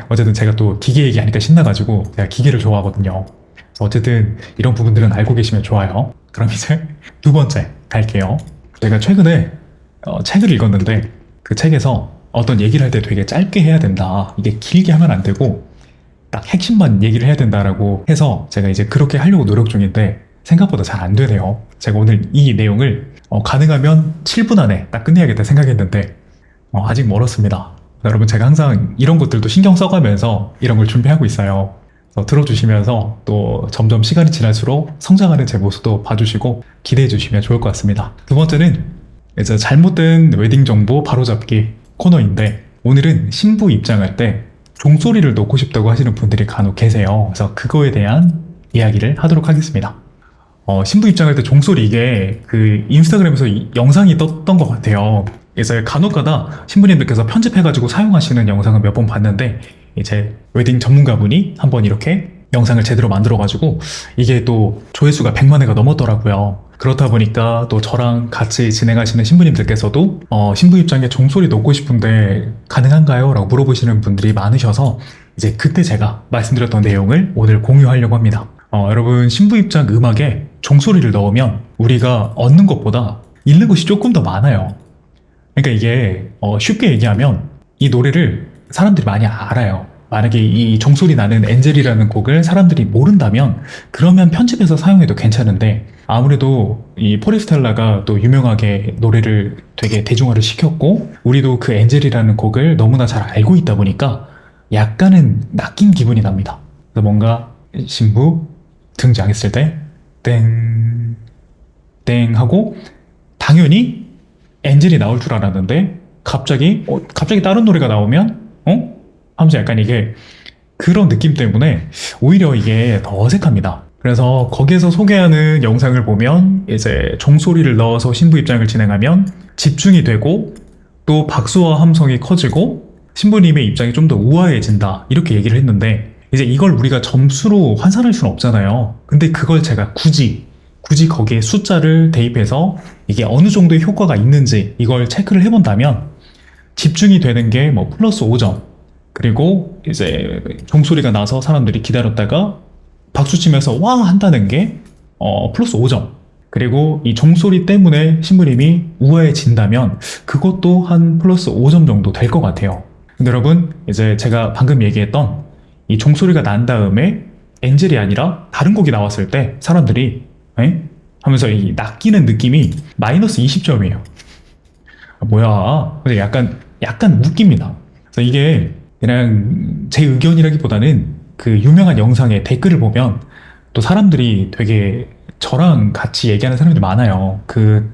어쨌든 제가 또 기계 얘기하니까 신나가지고 제가 기계를 좋아하거든요. 그래서 어쨌든 이런 부분들은 알고 계시면 좋아요. 그럼 이제 두 번째 갈게요. 제가 최근에 책을 읽었는데 그 책에서 어떤 얘기를 할 때 되게 짧게 해야 된다. 이게 길게 하면 안 되고 딱 핵심만 얘기를 해야 된다라고 해서 제가 이제 그렇게 하려고 노력 중인데 생각보다 잘 안 되네요. 제가 오늘 이 내용을 가능하면 7분 안에 딱 끝내야겠다 생각했는데 아직 멀었습니다. 여러분 제가 항상 이런 것들도 신경 써가면서 이런 걸 준비하고 있어요. 들어주시면서 또 점점 시간이 지날수록 성장하는 제 모습도 봐주시고 기대해 주시면 좋을 것 같습니다. 두 번째는 이제 잘못된 웨딩 정보 바로잡기 코너인데 오늘은 신부 입장할 때 종소리를 넣고 싶다고 하시는 분들이 간혹 계세요. 그래서 그거에 대한 이야기를 하도록 하겠습니다. 신부 입장할 때 종소리 이게 그 인스타그램에서 영상이 떴던 것 같아요. 그래서 간혹가다 신부님들께서 편집해가지고 사용하시는 영상을 몇 번 봤는데 이제 웨딩 전문가분이 한번 이렇게 영상을 제대로 만들어가지고 이게 또 조회수가 100만 회가 넘었더라고요. 그렇다 보니까 또 저랑 같이 진행하시는 신부님들께서도 신부 입장에 종소리 넣고 싶은데 가능한가요? 라고 물어보시는 분들이 많으셔서 이제 그때 제가 말씀드렸던 내용을 오늘 공유하려고 합니다. 여러분 신부 입장 음악에 종소리를 넣으면 우리가 얻는 것보다 잃는 것이 조금 더 많아요. 그러니까 이게 쉽게 얘기하면 이 노래를 사람들이 많이 알아요. 만약에 이 종소리 나는 엔젤이라는 곡을 사람들이 모른다면 그러면 편집해서 사용해도 괜찮은데 아무래도 이 포레스텔라가 또 유명하게 노래를 되게 대중화를 시켰고 우리도 그 엔젤이라는 곡을 너무나 잘 알고 있다 보니까 약간은 낚인 기분이 납니다. 그래서 뭔가 신부 등장했을 때 땡, 땡 하고 당연히 엔젤이 나올 줄 알았는데 갑자기 다른 노래가 나오면 하면서 약간 이게 그런 느낌 때문에 오히려 이게 더 어색합니다. 그래서 거기에서 소개하는 영상을 보면 이제 종소리를 넣어서 신부 입장을 진행하면 집중이 되고 또 박수와 함성이 커지고 신부님의 입장이 좀 더 우아해진다 이렇게 얘기를 했는데 이제 이걸 우리가 점수로 환산할 수는 없잖아요. 근데 그걸 제가 굳이 거기에 숫자를 대입해서 이게 어느 정도의 효과가 있는지 이걸 체크를 해본다면 집중이 되는 게 뭐 플러스 5점 그리고 이제 종소리가 나서 사람들이 기다렸다가 박수치면서 와 한다는 게 플러스 5점 그리고 이 종소리 때문에 신부님이 우아해진다면 그것도 한 플러스 5점 정도 될 것 같아요. 근데 여러분 이제 제가 방금 얘기했던 이 종소리가 난 다음에 엔젤이 아니라 다른 곡이 나왔을 때 사람들이 에? 하면서 이 낚이는 느낌이 마이너스 20점이에요. 뭐야? 약간 웃깁니다. 그래서 이게 그냥 제 의견이라기보다는 그 유명한 영상의 댓글을 보면 또 사람들이 되게 저랑 같이 얘기하는 사람들이 많아요.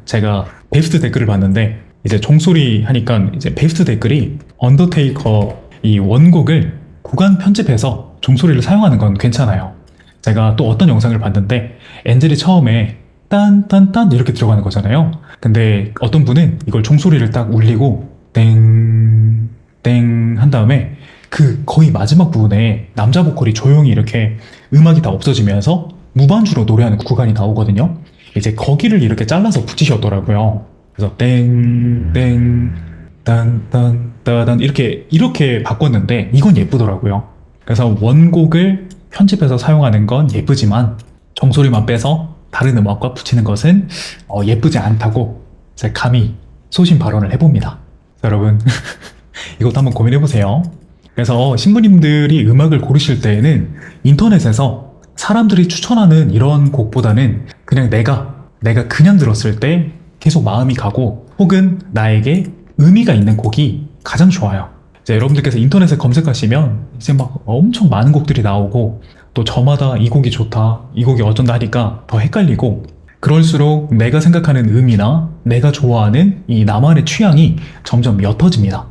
제가 베스트 댓글을 봤는데 이제 종소리 하니까 이제 베스트 댓글이 언더테이커 이 원곡을 구간 편집해서 종소리를 사용하는 건 괜찮아요. 제가 또 어떤 영상을 봤는데 엔젤이 처음에 딴딴딴 이렇게 들어가는 거잖아요. 근데 어떤 분은 이걸 종소리를 딱 울리고 땡 땡 한 다음에 그 거의 마지막 부분에 남자 보컬이 조용히 이렇게 음악이 다 없어지면서 무반주로 노래하는 구간이 나오거든요. 이제 거기를 이렇게 잘라서 붙이셨더라고요. 그래서 땡 땡 딴딴 따단 이렇게 바꿨는데 이건 예쁘더라고요. 그래서 원곡을 편집해서 사용하는 건 예쁘지만 종소리만 빼서 다른 음악과 붙이는 것은 예쁘지 않다고 제가 감히 소신 발언을 해봅니다. 여러분 이것도 한번 고민해보세요. 그래서 신부님들이 음악을 고르실 때에는 인터넷에서 사람들이 추천하는 이런 곡보다는 그냥 내가 그냥 들었을 때 계속 마음이 가고 혹은 나에게 의미가 있는 곡이 가장 좋아요. 이제 여러분들께서 인터넷에 검색하시면 이제 막 엄청 많은 곡들이 나오고 또 저마다 이 곡이 좋다, 이 곡이 어쩐다 하니까 더 헷갈리고 그럴수록 내가 생각하는 의미나 내가 좋아하는 이 나만의 취향이 점점 옅어집니다.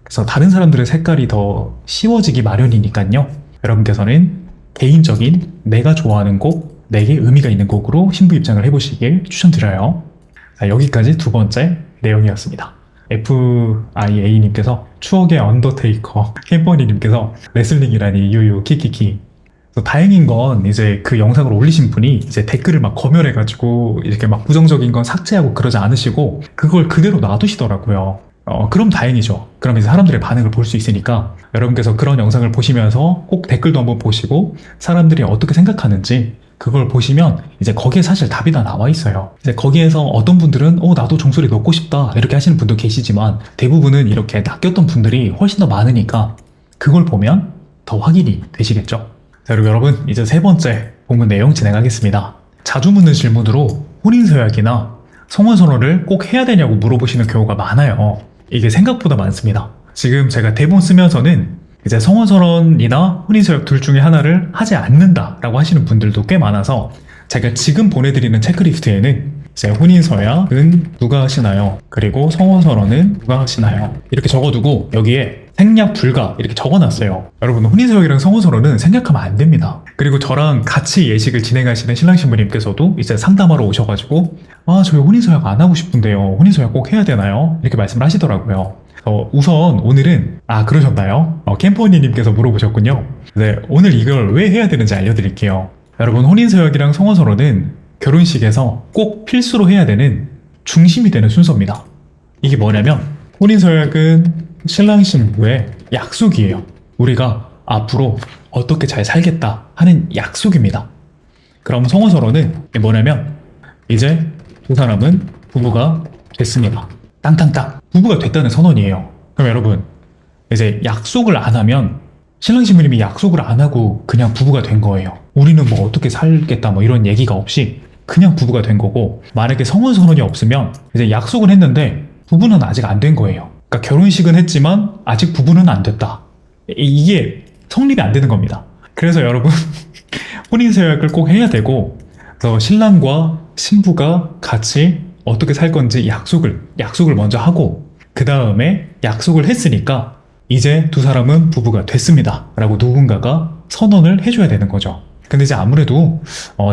그래서 다른 사람들의 색깔이 더 씌워지기 마련이니까요. 여러분께서는 개인적인 내가 좋아하는 곡, 내게 의미가 있는 곡으로 신부 입장을 해보시길 추천드려요. 자, 여기까지 두 번째 내용이었습니다. FIA님께서 추억의 언더테이커, 캠퍼니님께서 레슬링이라니 유유 키키키. 다행인 건 이제 그 영상을 올리신 분이 이제 댓글을 막 검열해가지고 이렇게 막 부정적인 건 삭제하고 그러지 않으시고 그걸 그대로 놔두시더라고요. 그럼 다행이죠. 그럼 이제 사람들의 반응을 볼 수 있으니까 여러분께서 그런 영상을 보시면서 꼭 댓글도 한번 보시고 사람들이 어떻게 생각하는지 그걸 보시면 이제 거기에 사실 답이 다 나와 있어요. 이제 거기에서 어떤 분들은 나도 종소리 넣고 싶다 이렇게 하시는 분도 계시지만 대부분은 이렇게 낚였던 분들이 훨씬 더 많으니까 그걸 보면 더 확인이 되시겠죠. 자, 그리고 여러분 이제 세 번째 본문 내용 진행하겠습니다. 자주 묻는 질문으로 혼인서약이나 성혼선언을 꼭 해야 되냐고 물어보시는 경우가 많아요. 이게 생각보다 많습니다. 지금 제가 대본 쓰면서는 이제 성혼선언이나 혼인서약 둘 중에 하나를 하지 않는다라고 하시는 분들도 꽤 많아서 제가 지금 보내드리는 체크리스트에는 이제 혼인서약은 누가 하시나요? 그리고 성혼선언은 누가 하시나요? 이렇게 적어두고 여기에 생략 불가 이렇게 적어놨어요. 여러분 혼인서약이랑 성혼선언은 생략하면 안 됩니다. 그리고 저랑 같이 예식을 진행하시는 신랑 신부님께서도 이제 상담하러 오셔가지고 저희 혼인서약 안 하고 싶은데요. 혼인서약 꼭 해야 되나요? 이렇게 말씀을 하시더라고요. 우선 오늘은 그러셨나요? 캠퍼니님께서 물어보셨군요. 네, 오늘 이걸 왜 해야 되는지 알려드릴게요. 여러분 혼인서약이랑 성혼선언은 결혼식에서 꼭 필수로 해야 되는 중심이 되는 순서입니다. 이게 뭐냐면 혼인서약은 신랑 신부의 약속이에요. 우리가 앞으로 어떻게 잘 살겠다 하는 약속입니다. 그럼 성혼선언은 뭐냐면 이제 두 사람은 부부가 됐습니다. 땅땅땅 부부가 됐다는 선언이에요. 그럼 여러분 이제 약속을 안 하면 신랑 신부님이 약속을 안 하고 그냥 부부가 된 거예요. 우리는 뭐 어떻게 살겠다 뭐 이런 얘기가 없이 그냥 부부가 된 거고 만약에 성혼선언이 없으면 이제 약속은 했는데 부부는 아직 안 된 거예요. 그러니까 결혼식은 했지만 아직 부부는 안 됐다. 이게 성립이 안 되는 겁니다. 그래서 여러분 혼인서약을 꼭 해야 되고 그래서 신랑과 신부가 같이 어떻게 살 건지 약속을 먼저 하고 그 다음에 약속을 했으니까 이제 두 사람은 부부가 됐습니다 라고 누군가가 선언을 해줘야 되는 거죠. 근데 이제 아무래도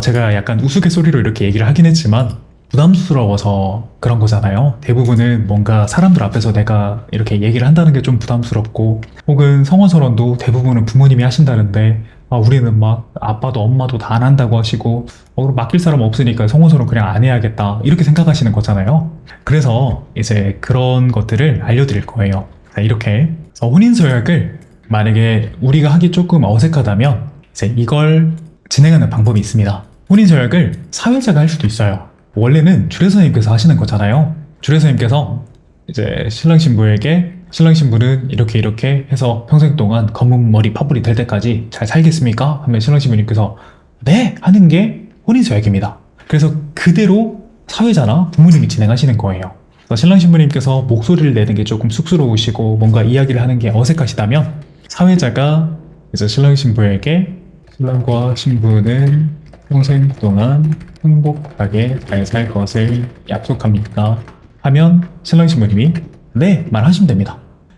제가 약간 우스갯소리로 이렇게 얘기를 하긴 했지만 부담스러워서 그런 거잖아요. 대부분은 뭔가 사람들 앞에서 내가 이렇게 얘기를 한다는 게 좀 부담스럽고 혹은 성혼선언도 대부분은 부모님이 하신다는데 우리는 막 아빠도 엄마도 다 안 한다고 하시고 그럼 맡길 사람 없으니까 성혼선언 그냥 안 해야겠다 이렇게 생각하시는 거잖아요. 그래서 이제 그런 것들을 알려드릴 거예요. 자, 이렇게 혼인서약을 만약에 우리가 하기 조금 어색하다면 이제 이걸 진행하는 방법이 있습니다. 혼인서약을 사회자가 할 수도 있어요. 원래는 주례사님께서 하시는 거잖아요. 주례사님께서 이제 신랑 신부에게 신랑 신부는 이렇게 해서 평생 동안 검은 머리 파뿌리 될 때까지 잘 살겠습니까? 하면 신랑 신부님께서 네! 하는 게 혼인서약입니다. 그래서 그대로 사회자나 부모님이 진행하시는 거예요. 신랑 신부님께서 목소리를 내는 게 조금 쑥스러우시고 뭔가 이야기를 하는 게 어색하시다면 사회자가 이제 신랑 신부에게 신랑과 신부는 평생 동안 행복하게 잘 살 것을 약속합니까? 하면 신랑 신부님이 네! 말하시면 됩니다.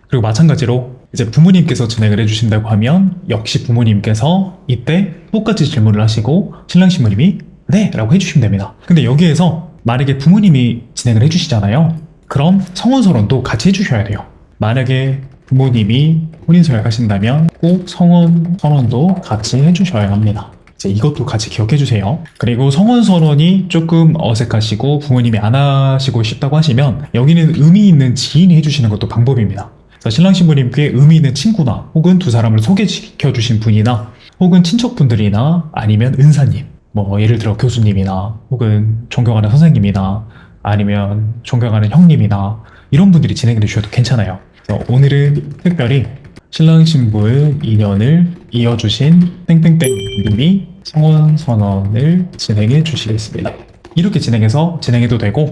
그리고 마찬가지로 이제 부모님께서 진행을 해주신다고 하면 역시 부모님께서 이때 똑같이 질문을 하시고 신랑 신부님이 네! 라고 해주시면 됩니다. 근데 여기에서 만약에 부모님이 진행을 해주시잖아요. 그럼 성혼선언도 같이 해주셔야 돼요. 만약에 부모님이 혼인서약 하신다면 꼭 성혼선언도 같이 해주셔야 합니다. 이제 이것도 같이 기억해 주세요. 그리고 성혼선언이 조금 어색하시고 부모님이 안 하시고 싶다고 하시면 여기는 의미 있는 지인이 해주시는 것도 방법입니다. 그래서 신랑 신부님께 의미 있는 친구나 혹은 두 사람을 소개시켜 주신 분이나 혹은 친척분들이나 아니면 은사님 뭐 예를 들어 교수님이나 혹은 존경하는 선생님이나 아니면 존경하는 형님이나 이런 분들이 진행해 주셔도 괜찮아요. 그래서 오늘은 특별히 신랑 신부의 인연을 이어주신 땡땡땡님이 성혼선언을 진행해 주시겠습니다. 이렇게 진행해도 되고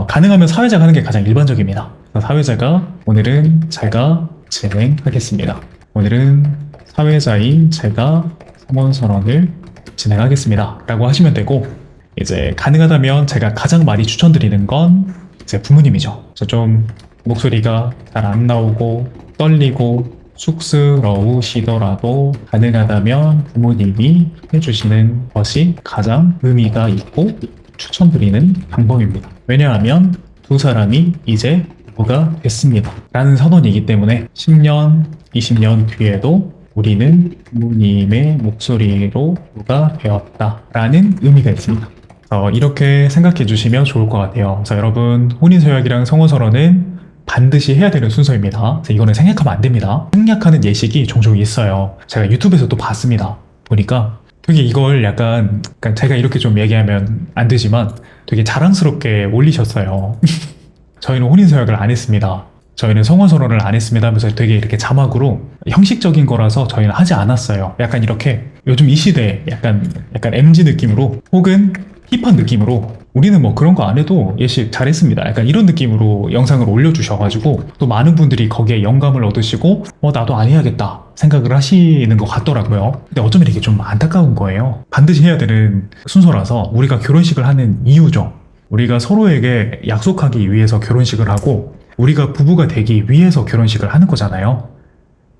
가능하면 사회자가 하는 게 가장 일반적입니다. 사회자가 오늘은 제가 진행하겠습니다. 오늘은 사회자인 제가 성혼선언을 진행하겠습니다 라고 하시면 되고 이제 가능하다면 제가 가장 많이 추천드리는 건 이제 부모님이죠. 그래서 좀 목소리가 잘 안 나오고 떨리고 쑥스러우시더라도 가능하다면 부모님이 해주시는 것이 가장 의미가 있고 추천드리는 방법입니다. 왜냐하면 두 사람이 이제 부부가 됐습니다. 라는 선언이기 때문에 10년, 20년 뒤에도 우리는 부모님의 목소리로 부부가 되었다 라는 의미가 있습니다. 이렇게 생각해 주시면 좋을 것 같아요. 그래서 여러분, 혼인서약이랑 성혼서론은 반드시 해야 되는 순서입니다. 그래서 이거는 생략하면 안 됩니다. 생략하는 예식이 종종 있어요. 제가 유튜브에서도 봤습니다. 보니까 되게 이걸 약간 제가 이렇게 좀 얘기하면 안 되지만 되게 자랑스럽게 올리셨어요. 저희는 혼인서약을 안 했습니다. 저희는 성혼서론을 안 했습니다 하면서 되게 이렇게 자막으로 형식적인 거라서 저희는 하지 않았어요. 약간 이렇게 요즘 이 시대에 약간 MZ 느낌으로 혹은 힙한 느낌으로 우리는 뭐 그런 거 안 해도 예식 잘했습니다. 약간 이런 느낌으로 영상을 올려주셔가지고 또 많은 분들이 거기에 영감을 얻으시고 나도 안 해야겠다 생각을 하시는 것 같더라고요. 근데 어쩌면 이게 좀 안타까운 거예요. 반드시 해야 되는 순서라서 우리가 결혼식을 하는 이유죠. 우리가 서로에게 약속하기 위해서 결혼식을 하고 우리가 부부가 되기 위해서 결혼식을 하는 거잖아요.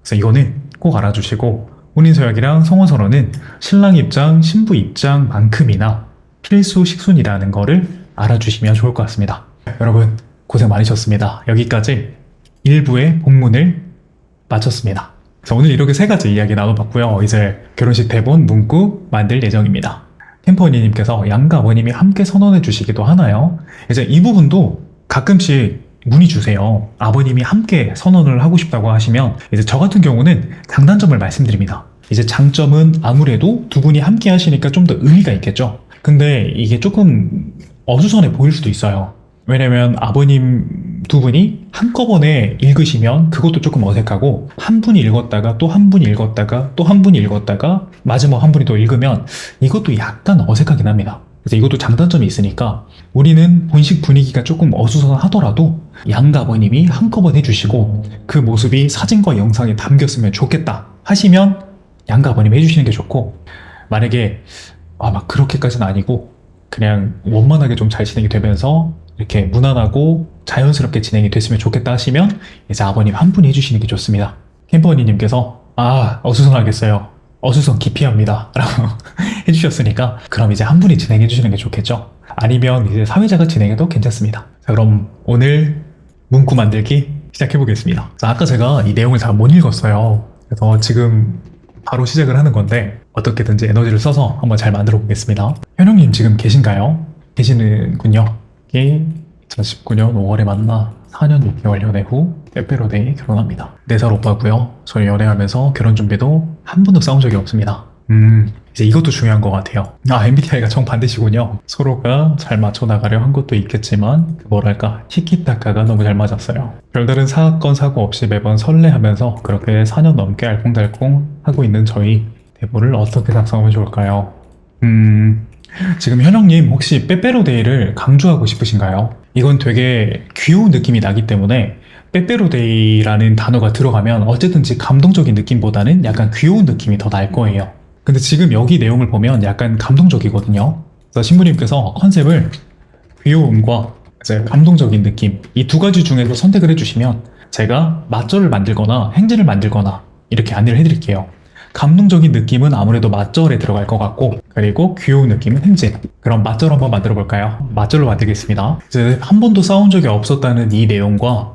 그래서 이거는 꼭 알아주시고 혼인서약이랑 성혼서론은 신랑 입장, 신부 입장만큼이나 필수 식순이라는 거를 알아주시면 좋을 것 같습니다. 여러분 고생 많으셨습니다. 여기까지 1부의 본문을 마쳤습니다. 그래서 오늘 이렇게 3가지 이야기 나눠봤고요. 이제 결혼식 대본 문구 만들 예정입니다. 캠퍼니님께서 양가 아버님이 함께 선언해 주시기도 하나요? 이제 이 부분도 가끔씩 문의 주세요. 아버님이 함께 선언을 하고 싶다고 하시면 이제 저 같은 경우는 장단점을 말씀드립니다. 이제 장점은 아무래도 두 분이 함께 하시니까 좀 더 의미가 있겠죠. 근데 이게 조금 어수선해 보일 수도 있어요. 왜냐면 아버님 두 분이 한꺼번에 읽으시면 그것도 조금 어색하고 한 분이 읽었다가 또 한 분이 읽었다가 또 한 분이 읽었다가 마지막 한 분이 또 읽으면 이것도 약간 어색하긴 합니다. 그래서 이것도 장단점이 있으니까 우리는 본식 분위기가 조금 어수선하더라도 양가 아버님이 한꺼번에 해주시고 그 모습이 사진과 영상에 담겼으면 좋겠다 하시면 양가 아버님이 해주시는 게 좋고, 만약에 막 그렇게까지는 아니고 그냥 원만하게 좀 잘 진행이 되면서 이렇게 무난하고 자연스럽게 진행이 됐으면 좋겠다 하시면 이제 아버님 한 분이 해주시는 게 좋습니다. 캠퍼니님께서 어수선하겠어요. 어수선 기피합니다 라고 해주셨으니까 그럼 이제 한 분이 진행해 주시는 게 좋겠죠. 아니면 이제 사회자가 진행해도 괜찮습니다. 자, 그럼 오늘 문구 만들기 시작해 보겠습니다. 아까 제가 이 내용을 잘 못 읽었어요. 그래서 지금 바로 시작을 하는 건데 어떻게든지 에너지를 써서 한번 잘 만들어 보겠습니다. 현영님 지금 계신가요? 계시는군요. 이게 2019년 5월에 만나 4년 6개월 연애 후 빼빼로데이 결혼합니다. 4살 오빠고요. 저희 연애하면서 결혼 준비도 한 번도 싸운 적이 없습니다. 이제 이것도 중요한 것 같아요. MBTI가 정반대시군요. 서로가 잘 맞춰 나가려 한 것도 있겠지만 뭐랄까 티키타카가 너무 잘 맞았어요. 별다른 사건 사고 없이 매번 설레하면서 그렇게 4년 넘게 알콩달콩 하고 있는 저희 대본을 어떻게 작성하면 좋을까요? 지금 현영님 혹시 빼빼로데이를 강조하고 싶으신가요? 이건 되게 귀여운 느낌이 나기 때문에 빼빼로데이라는 단어가 들어가면 어쨌든지 감동적인 느낌보다는 약간 귀여운 느낌이 더 날 거예요. 근데 지금 여기 내용을 보면 약간 감동적이거든요. 그래서 신부님께서 컨셉을 귀여움과 이제 감동적인 느낌 이 2가지 중에서 선택을 해주시면 제가 맞절을 만들거나 행진을 만들거나 이렇게 안내를 해드릴게요. 감동적인 느낌은 아무래도 맞절에 들어갈 것 같고, 그리고 귀여운 느낌은 행진. 그럼 맞절 한번 만들어 볼까요? 맞절로 만들겠습니다. 이제 한 번도 싸운 적이 없었다는 이 내용과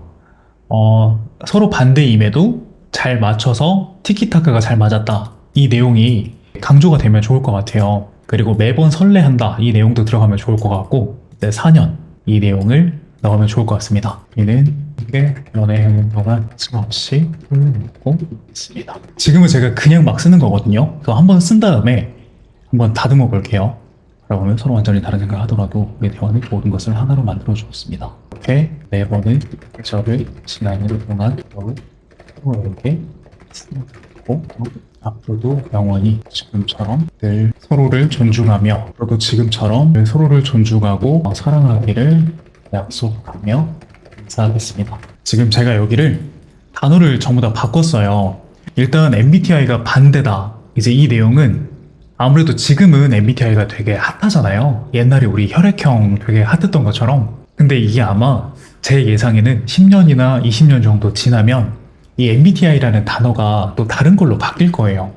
서로 반대임에도 잘 맞춰서 티키타카가 잘 맞았다, 이 내용이 강조가 되면 좋을 것 같아요. 그리고 매번 설레한다, 이 내용도 들어가면 좋을 것 같고, 이제 4년 이 내용을 넣으면 좋을 것 같습니다. 이는 함께 연애하는 동안 끊임없이 흘러내고 있습니다. 지금은 제가 그냥 막 쓰는 거거든요. 그래서 한번 쓴 다음에 한번 다듬어 볼게요. 그러면 서로 완전히 다른 생각을 하더라도 우리 대화는 모든 것을 하나로 만들어 주었습니다. 이렇게 4번은 저를 지나는 동안 서로에게 쓰고 앞으로도 영원히 지금처럼 늘 서로를 존중하며, 앞으로도 지금처럼 늘 서로를 존중하고 사랑하기를 약속하며 인사하겠습니다. 지금 제가 여기를 단어를 전부 다 바꿨어요. 일단 MBTI가 반대다. 이제 이 내용은 아무래도 지금은 MBTI가 되게 핫하잖아요. 옛날에 우리 혈액형 되게 핫했던 것처럼. 근데 이게 아마 제 예상에는 10년이나 20년 정도 지나면 이 MBTI라는 단어가 또 다른 걸로 바뀔 거예요.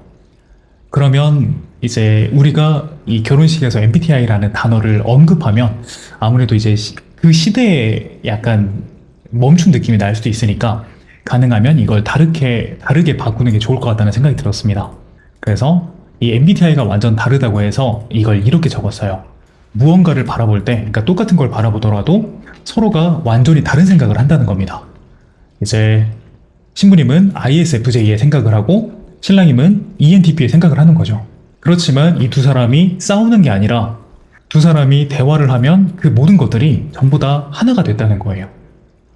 그러면 이제 우리가 이 결혼식에서 MBTI라는 단어를 언급하면 아무래도 이제 그 시대에 약간 멈춘 느낌이 날 수도 있으니까 가능하면 이걸 다르게 바꾸는 게 좋을 것 같다는 생각이 들었습니다. 그래서 이 MBTI가 완전 다르다고 해서 이걸 이렇게 적었어요. 무언가를 바라볼 때, 그러니까 똑같은 걸 바라보더라도 서로가 완전히 다른 생각을 한다는 겁니다. 이제 신부님은 ISFJ의 생각을 하고 신랑님은 ENTP의 생각을 하는 거죠. 그렇지만 이 두 사람이 싸우는 게 아니라 두 사람이 대화를 하면 그 모든 것들이 전부 다 하나가 됐다는 거예요.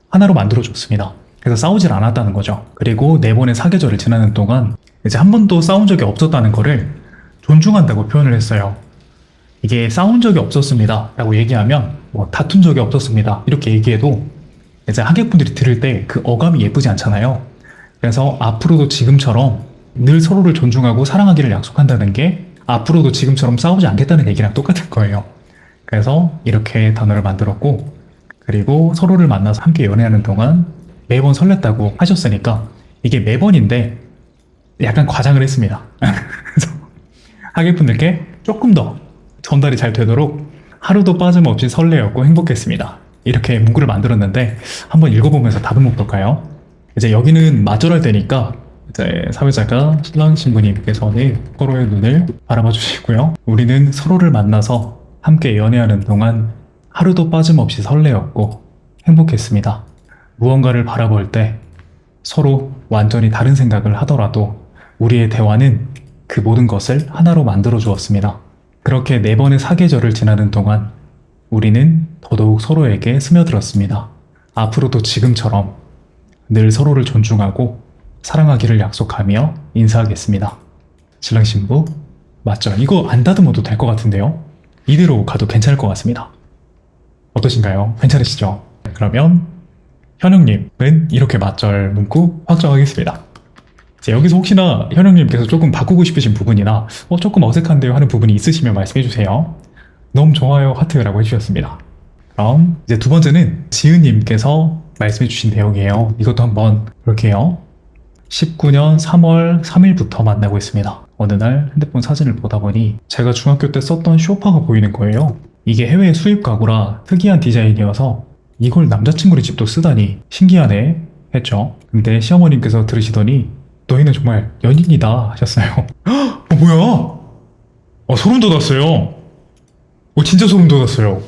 하나로 만들어줬습니다. 그래서 싸우질 않았다는 거죠. 그리고 4번의 사계절을 지나는 동안 이제 한 번도 싸운 적이 없었다는 거를 존중한다고 표현을 했어요. 이게 싸운 적이 없었습니다 라고 얘기하면 뭐 다툰 적이 없었습니다 이렇게 얘기해도 이제 하객분들이 들을 때 그 어감이 예쁘지 않잖아요. 그래서 앞으로도 지금처럼 늘 서로를 존중하고 사랑하기를 약속한다는 게 앞으로도 지금처럼 싸우지 않겠다는 얘기랑 똑같은 거예요. 그래서 이렇게 단어를 만들었고, 그리고 서로를 만나서 함께 연애하는 동안 매번 설렜다고 하셨으니까 이게 매번인데 약간 과장을 했습니다. 그래서 하객분들께 조금 더 전달이 잘 되도록 하루도 빠짐없이 설레었고 행복했습니다. 이렇게 문구를 만들었는데 한번 읽어보면서 답을 못 볼까요? 이제 여기는 맞절할 때니까 이제 사회자가 신랑 신부님께서는 서로의 눈을 바라봐 주시고요. 우리는 서로를 만나서 함께 연애하는 동안 하루도 빠짐없이 설레었고 행복했습니다. 무언가를 바라볼 때 서로 완전히 다른 생각을 하더라도 우리의 대화는 그 모든 것을 하나로 만들어 주었습니다. 그렇게 4번의 사계절을 지나는 동안 우리는 더더욱 서로에게 스며들었습니다. 앞으로도 지금처럼 늘 서로를 존중하고 사랑하기를 약속하며 인사하겠습니다. 신랑 신부 맞죠? 이거 안 다듬어도 될 것 같은데요? 이대로 가도 괜찮을 것 같습니다. 어떠신가요? 괜찮으시죠? 그러면 현영님은 이렇게 맞절 문구 확정하겠습니다. 이제 여기서 혹시나 현영님께서 조금 바꾸고 싶으신 부분이나 조금 어색한데요 하는 부분이 있으시면 말씀해주세요. 너무 좋아요 하트라고 해주셨습니다. 그럼 이제 두 번째는 지은님께서 말씀해주신 내용이에요. 이것도 한번 볼게요. 19년 3월 3일부터 만나고 있습니다. 어느 날 핸드폰 사진을 보다 보니 제가 중학교 때 썼던 쇼파가 보이는 거예요. 이게 해외 수입 가구라 특이한 디자인이어서 이걸 남자친구네 집도 쓰다니 신기하네 했죠. 근데 시어머님께서 들으시더니 너희는 정말 연인이다 하셨어요. 뭐야? 소름 돋았어요. 진짜 소름 돋았어요.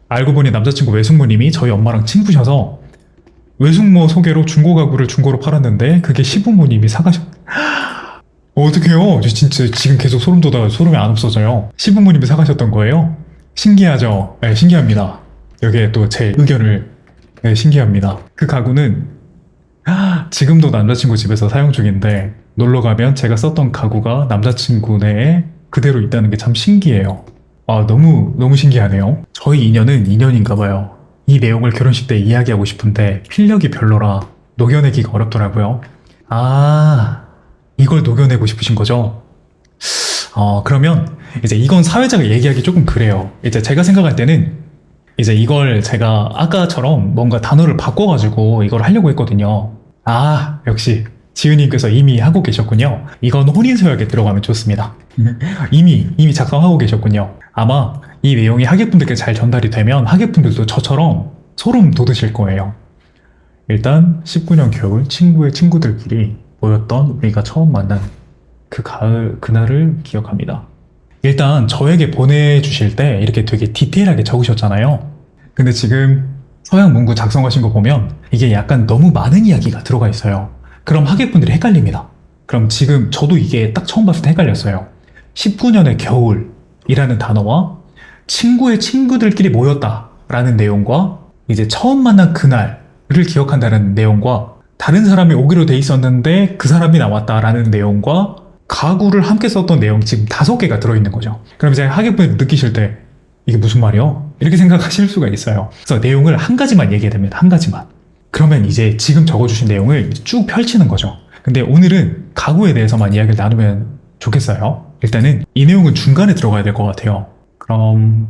알고 보니 남자친구 외숙모님이 저희 엄마랑 친구셔서 외숙모 소개로 중고 가구를 중고로 팔았는데 그게 시부모님이 어떡해요? 진짜 지금 계속 소름 돋아 소름이 안 없어져요. 시부모님이 사가셨던 거예요? 신기하죠? 네, 신기합니다. 여기에 또 제 의견을 신기합니다. 그 가구는 지금도 남자친구 집에서 사용 중인데 놀러 가면 제가 썼던 가구가 남자친구네에 그대로 있다는 게 참 신기해요. 너무 신기하네요. 저희 인연은 인연인가 봐요. 이 내용을 결혼식 때 이야기하고 싶은데 필력이 별로라 녹여내기가 어렵더라고요. 이걸 녹여내고 싶으신 거죠? 그러면 이제 이건 사회자가 얘기하기 조금 그래요. 이제 제가 생각할 때는 이제 이걸 제가 아까처럼 뭔가 단어를 바꿔가지고 이걸 하려고 했거든요. 역시 지은님께서 이미 하고 계셨군요. 이건 혼인서약에 들어가면 좋습니다. 이미 작성하고 계셨군요. 아마 이 내용이 하객분들께 잘 전달이 되면 하객분들도 저처럼 소름 돋으실 거예요. 일단 19년 겨울 친구의 친구들끼리 모였던 우리가 처음 만난 그날을 기억합니다. 일단 저에게 보내주실 때 이렇게 되게 디테일하게 적으셨잖아요. 근데 지금 서양 문구 작성하신 거 보면 이게 약간 너무 많은 이야기가 들어가 있어요. 그럼 하객분들이 헷갈립니다. 그럼 지금 저도 이게 딱 처음 봤을 때 헷갈렸어요. 19년의 겨울이라는 단어와 친구의 친구들끼리 모였다라는 내용과 이제 처음 만난 그날을 기억한다는 내용과 다른 사람이 오기로 돼 있었는데 그 사람이 나왔다라는 내용과 가구를 함께 썼던 내용 지금 5개가 들어있는 거죠. 그럼 이제 하객분이 느끼실 때 이게 무슨 말이야? 이렇게 생각하실 수가 있어요. 그래서 내용을 한 가지만 얘기해야 됩니다. 한 가지만. 그러면 이제 지금 적어주신 내용을 쭉 펼치는 거죠. 근데 오늘은 가구에 대해서만 이야기를 나누면 좋겠어요. 일단은 이 내용은 중간에 들어가야 될 것 같아요. 그럼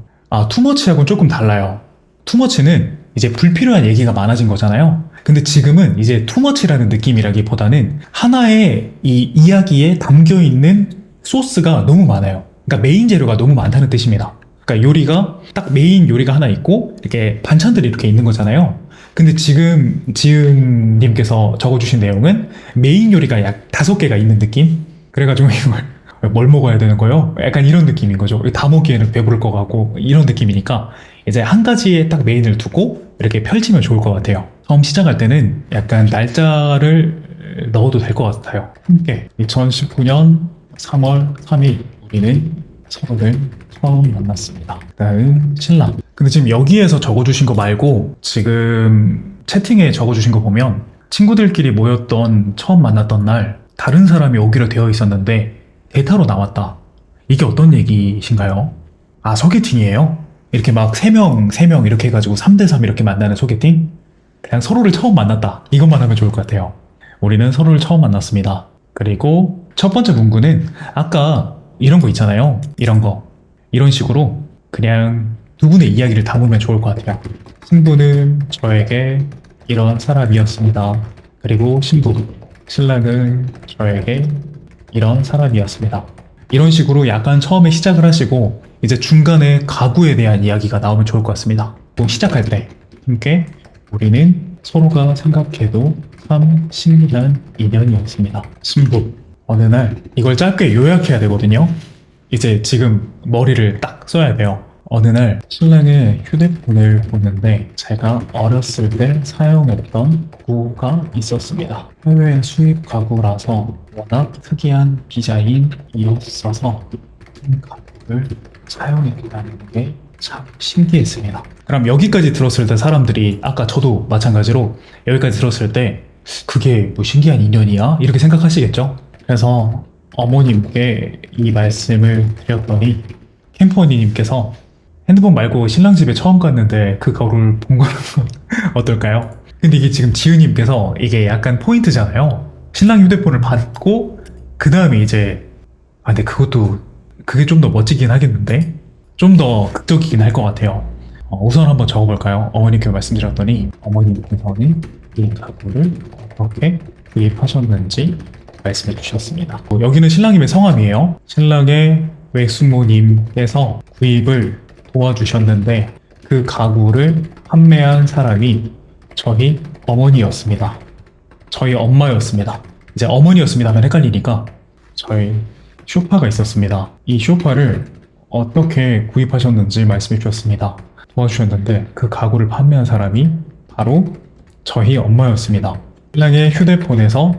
투머치하고는 조금 달라요. 투머치는 이제 불필요한 얘기가 많아진 거잖아요. 근데 지금은 이제 투머치라는 느낌이라기보다는 하나의 이 이야기에 담겨있는 소스가 너무 많아요. 그러니까 메인 재료가 너무 많다는 뜻입니다. 그러니까 요리가 딱 메인 요리가 하나 있고 이렇게 반찬들이 이렇게 있는 거잖아요. 근데 지금 지은님께서 적어주신 내용은 메인 요리가 약 5개가 있는 느낌? 그래가지고 이걸 뭘 먹어야 되는 거요? 약간 이런 느낌인 거죠. 다 먹기에는 배부를 것 같고 이런 느낌이니까 이제 한 가지에 딱 메인을 두고 이렇게 펼치면 좋을 것 같아요. 처음 시작할 때는 약간 날짜를 넣어도 될 것 같아요. 함께 2019년 3월 3일 우리는 서로를 처음 만났습니다. 그다음 신랑. 근데 지금 여기에서 적어주신 거 말고 지금 채팅에 적어주신 거 보면 친구들끼리 모였던 처음 만났던 날 다른 사람이 오기로 되어 있었는데 데이터로 나왔다. 이게 어떤 얘기신가요? 소개팅이에요? 이렇게 막 3명 이렇게 해가지고 3대3 이렇게 만나는 소개팅? 그냥 서로를 처음 만났다. 이것만 하면 좋을 것 같아요. 우리는 서로를 처음 만났습니다. 그리고 첫 번째 문구는 아까 이런 거 있잖아요. 이런 거. 이런 식으로 그냥 두 분의 이야기를 담으면 좋을 것 같아요. 신부는 저에게 이런 사람이었습니다. 그리고 신랑은 저에게 이런 사람이었습니다. 이런 식으로 약간 처음에 시작을 하시고 이제 중간에 가구에 대한 이야기가 나오면 좋을 것 같습니다. 또 시작할 때 함께 우리는 서로가 생각해도 참 신기한 인연이었습니다. 신부. 어느 날 이걸 짧게 요약해야 되거든요. 이제 지금 머리를 딱 써야 돼요. 어느 날 신랑의 휴대폰을 보는데 제가 어렸을 때 사용했던 가구가 있었습니다. 해외 수입 가구라서 워낙 특이한 디자인이었어서 가구를 사용했다는 게 참 신기했습니다. 그럼 여기까지 들었을 때 사람들이 아까 저도 마찬가지로 여기까지 들었을 때 그게 뭐 신기한 인연이야? 이렇게 생각하시겠죠? 그래서 어머님께 이 말씀을 드렸더니 캠퍼니님께서 핸드폰 말고 신랑 집에 처음 갔는데 그 거울을 본 거는 어떨까요? 근데 이게 지금 지은님께서 이게 약간 포인트잖아요. 신랑 휴대폰을 받고 그 다음에 이제 근데 그게 좀 더 멋지긴 하겠는데 좀 더 극적이긴 할 것 같아요. 우선 한번 적어볼까요? 어머님께 말씀드렸더니 어머님께서는 이 가구를 어떻게 구입하셨는지 말씀해 주셨습니다. 여기는 신랑님의 성함이에요. 신랑의 외숙모님께서 구입을 도와주셨는데 그 가구를 판매한 사람이 저희 어머니였습니다. 저희 엄마였습니다. 이제 어머니였습니다 하면 헷갈리니까 저희 쇼파가 있었습니다. 이 쇼파를 어떻게 구입하셨는지 말씀해 주셨습니다. 도와주셨는데 그 가구를 판매한 사람이 바로 저희 엄마였습니다. 신랑의 휴대폰에서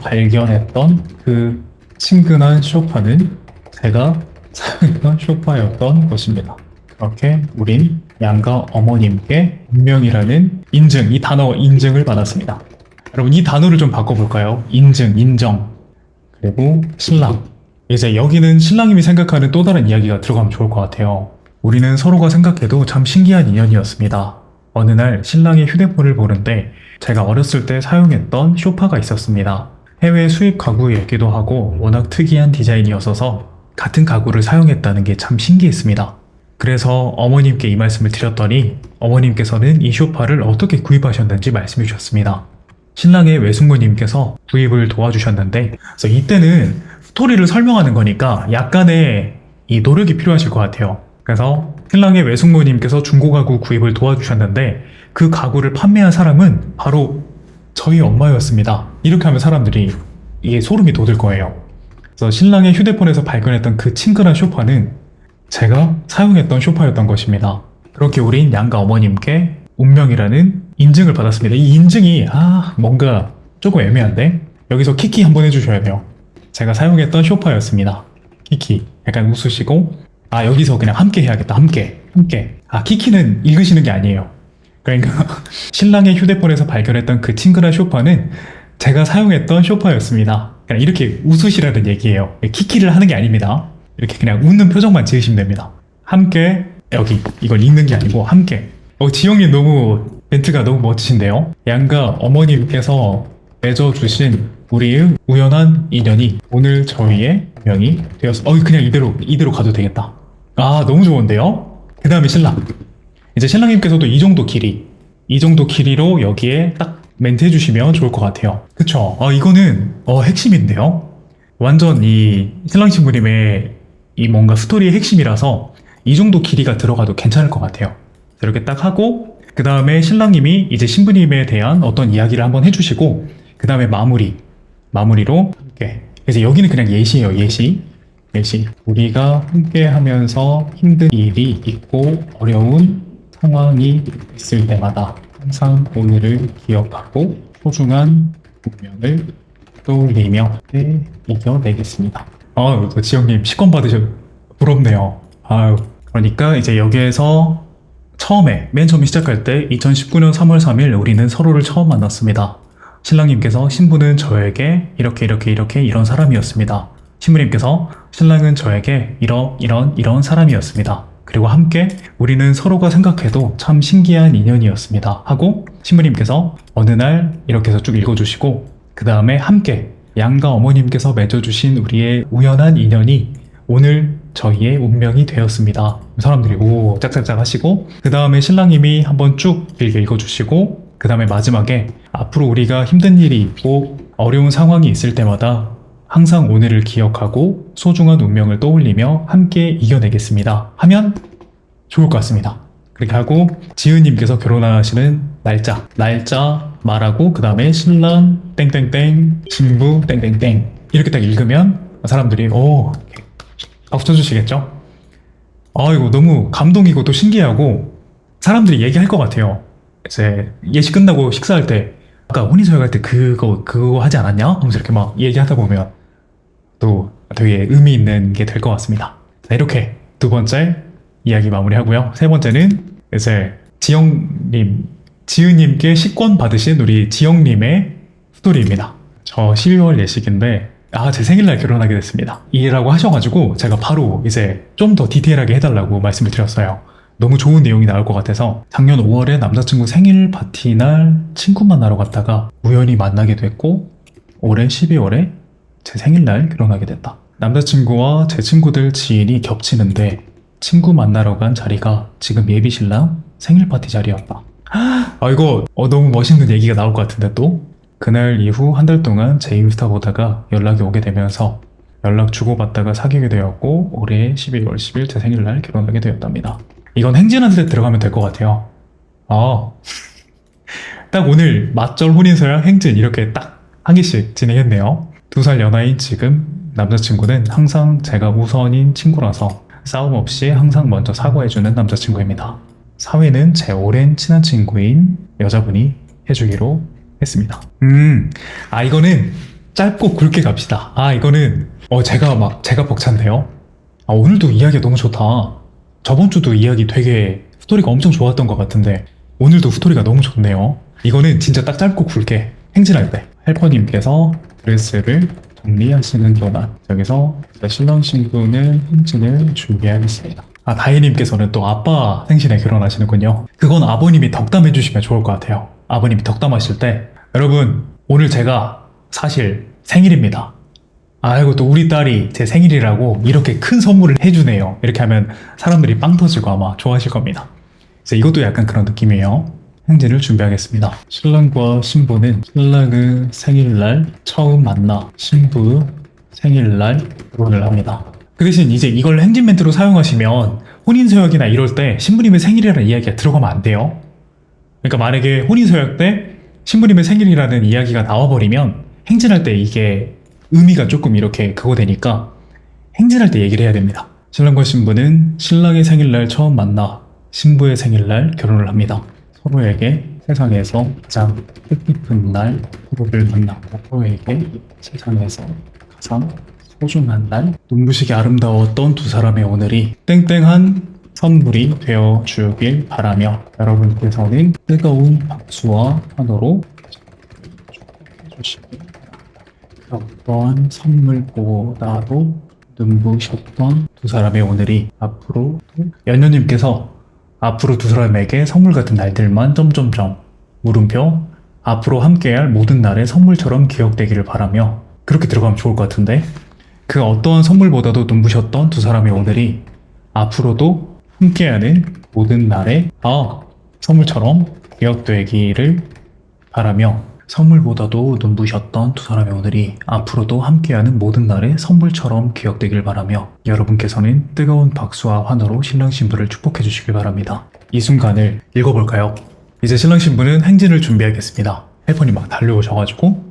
발견했던 그 친근한 쇼파는 제가 사용했던 쇼파였던 것입니다. 그렇게 우린 양가 어머님께 운명이라는 인증, 이 단어 인증을 받았습니다. 여러분 이 단어를 좀 바꿔볼까요? 인증, 인정. 그리고 신랑. 이제 여기는 신랑님이 생각하는 또 다른 이야기가 들어가면 좋을 것 같아요. 우리는 서로가 생각해도 참 신기한 인연이었습니다. 어느 날 신랑의 휴대폰을 보는데 제가 어렸을 때 사용했던 쇼파가 있었습니다. 해외 수입 가구였기도 하고 워낙 특이한 디자인이었어서 같은 가구를 사용했다는 게 참 신기했습니다. 그래서 어머님께 이 말씀을 드렸더니 어머님께서는 이 쇼파를 어떻게 구입하셨는지 말씀해 주셨습니다. 신랑의 외숙모님께서 구입을 도와주셨는데 그래서 이때는 스토리를 설명하는 거니까 약간의 이 노력이 필요하실 것 같아요. 그래서 신랑의 외숙모님께서 중고가구 구입을 도와주셨는데 그 가구를 판매한 사람은 바로 저희 엄마였습니다. 이렇게 하면 사람들이 이게 소름이 돋을 거예요. 그래서 신랑의 휴대폰에서 발견했던 그 친근한 쇼파는 제가 사용했던 쇼파였던 것입니다. 그렇게 우린 양가 어머님께 운명이라는 인증을 받았습니다. 이 인증이 뭔가 조금 애매한데 여기서 키키 한번 해주셔야 돼요. 제가 사용했던 쇼파였습니다. 키키. 약간 웃으시고 여기서 그냥 함께 해야겠다. 함께. 키키는 읽으시는 게 아니에요. 그러니까 신랑의 휴대폰에서 발견했던 그 친근한 쇼파는 제가 사용했던 쇼파였습니다. 그냥 이렇게 웃으시라는 얘기예요. 키키를 하는 게 아닙니다. 이렇게 그냥 웃는 표정만 지으시면 됩니다. 함께. 여기 이걸 읽는 게 아니고 함께. 지영님 너무 멘트가 너무 멋지신데요. 양가 어머님께서 맺어주신 우리의 우연한 인연이 오늘 저희의 운명이 되었어. 그냥 이대로 가도 되겠다. 아, 너무 좋은데요? 그 다음에 신랑. 이제 신랑님께서도 이 정도 길이로 여기에 딱 멘트 해주시면 좋을 것 같아요. 그쵸? 이거는 핵심인데요? 완전 이 신랑 신부님의 이 뭔가 스토리의 핵심이라서 이 정도 길이가 들어가도 괜찮을 것 같아요. 이렇게 딱 하고 그 다음에 신랑님이 이제 신부님에 대한 어떤 이야기를 한번 해주시고 그 다음에 마무리로 함께. 그래서 여기는 그냥 예시예요. 예시. 우리가 함께 하면서 힘든 일이 있고 어려운 상황이 있을 때마다 항상 오늘을 기억하고 소중한 운명을 떠올리며 이겨내겠습니다. 또 지영님 시권 받으셔 부럽네요. 그러니까 이제 여기에서 맨 처음 시작할 때 2019년 3월 3일 우리는 서로를 처음 만났습니다. 신랑님께서 신부는 저에게 이렇게 이런 사람이었습니다. 신부님께서 신랑은 저에게 이런 사람이었습니다. 그리고 함께 우리는 서로가 생각해도 참 신기한 인연이었습니다. 하고 신부님께서 어느 날 이렇게 해서 쭉 읽어주시고 그 다음에 함께 양가 어머님께서 맺어주신 우리의 우연한 인연이 오늘 저희의 운명이 되었습니다. 사람들이 오 짝짝짝 하시고 그 다음에 신랑님이 한번 쭉 길게 읽어주시고 그 다음에 마지막에 앞으로 우리가 힘든 일이 있고 어려운 상황이 있을 때마다 항상 오늘을 기억하고 소중한 운명을 떠올리며 함께 이겨내겠습니다. 하면 좋을 것 같습니다. 그렇게 하고 지은님께서 결혼하시는 날짜 말하고 그 다음에 신랑 땡땡땡 신부 땡땡땡 이렇게 딱 읽으면 사람들이 박수 쳐주시겠죠? 이거 너무 감동이고 또 신기하고 사람들이 얘기할 것 같아요. 이제 예식 끝나고 식사할 때 아까 혼인서약 할 때 그거 하지 않았냐? 하면서 이렇게 막 얘기하다 보면 또 되게 의미 있는 게 될 것 같습니다. 자, 이렇게 두 번째 이야기 마무리하고요. 세 번째는 이제 지은님께 식권 받으신 우리 지영님의 스토리입니다. 저 12월 예식인데 제 생일날 결혼하게 됐습니다. 이라고 하셔가지고 제가 바로 이제 좀 더 디테일하게 해달라고 말씀을 드렸어요. 너무 좋은 내용이 나올 것 같아서 작년 5월에 남자친구 생일 파티 날 친구 만나러 갔다가 우연히 만나게 됐고 올해 12월에 제 생일날 결혼하게 됐다. 남자친구와 제 친구들 지인이 겹치는데 친구 만나러 간 자리가 지금 예비신랑 생일 파티 자리였다. 이거 너무 멋있는 얘기가 나올 것 같은데 또? 그날 이후 한 달 동안 제 인스타 보다가 연락이 오게 되면서 연락 주고받다가 사귀게 되었고 올해 12월 10일 제 생일날 결혼하게 되었답니다. 이건 행진한테 들어가면 될 것 같아요. 딱 오늘 맞절 혼인서약 행진 이렇게 딱 한 개씩 진행했네요. 2살 연하인 지금 남자친구는 항상 제가 우선인 친구라서 싸움 없이 항상 먼저 사과해주는 남자친구입니다. 사회는 제 오랜 친한 친구인 여자분이 해주기로 했습니다. 이거는 짧고 굵게 갑시다. 이거는 제가 벅찬데요. 오늘도 이야기가 너무 좋다. 저번 주도 이야기 되게 스토리가 엄청 좋았던 것 같은데 오늘도 스토리가 너무 좋네요. 이거는 진짜 딱 짧고 굵게 행진할 때 헬퍼님께서 드레스를 정리하시는 동안 여기서 신랑 신부는 행진을 준비하겠습니다. 다혜님께서는 또 아빠 생신에 결혼하시는군요. 그건 아버님이 덕담해 주시면 좋을 것 같아요. 아버님이 덕담하실 때 여러분 오늘 제가 사실 생일입니다. 아이고 또 우리 딸이 제 생일이라고 이렇게 큰 선물을 해주네요. 이렇게 하면 사람들이 빵 터지고 아마 좋아하실 겁니다. 그래서 이것도 약간 그런 느낌이에요. 행진을 준비하겠습니다. 신랑과 신부는 신랑의 생일날 처음 만나 신부의 생일날 결혼을 합니다. 그 대신 이제 이걸 행진 멘트로 사용하시면 혼인서약이나 이럴 때 신부님의 생일이라는 이야기가 들어가면 안 돼요. 그러니까 만약에 혼인서약 때 신부님의 생일이라는 이야기가 나와버리면 행진할 때 이게 의미가 조금 이렇게 그거 되니까 행진할 때 얘기를 해야 됩니다. 신랑과 신부는 신랑의 생일날 처음 만나 신부의 생일날 결혼을 합니다. 서로에게 세상에서 가장 뜻깊은 날 서로를 만나고 서로에게 세상에서 가장 소중한 날 눈부시게 아름다웠던 두 사람의 오늘이 땡땡한 선물이 되어 주길 바라며 여러분께서는 뜨거운 박수와 환호로 축하해 주시길 바랍니다. 어떠한 선물보다도 눈부셨던 두 사람의 오늘이 앞으로 연녀님께서 앞으로 두 사람에게 선물 같은 날들만 점점점 물음표 앞으로 함께할 모든 날의 선물처럼 기억되기를 바라며 그렇게 들어가면 좋을 것 같은데 그 어떠한 선물보다도 눈부셨던 두 사람의 오늘이 앞으로도 함께하는 모든 날의 선물처럼 기억되기를 바라며 선물보다도 눈부셨던 두 사람의 오늘이 앞으로도 함께하는 모든 날의 선물처럼 기억되길 바라며 여러분께서는 뜨거운 박수와 환호로 신랑 신부를 축복해 주시길 바랍니다. 이 순간을 읽어볼까요? 이제 신랑 신부는 행진을 준비하겠습니다. 헬퍼님 막 달려오셔가지고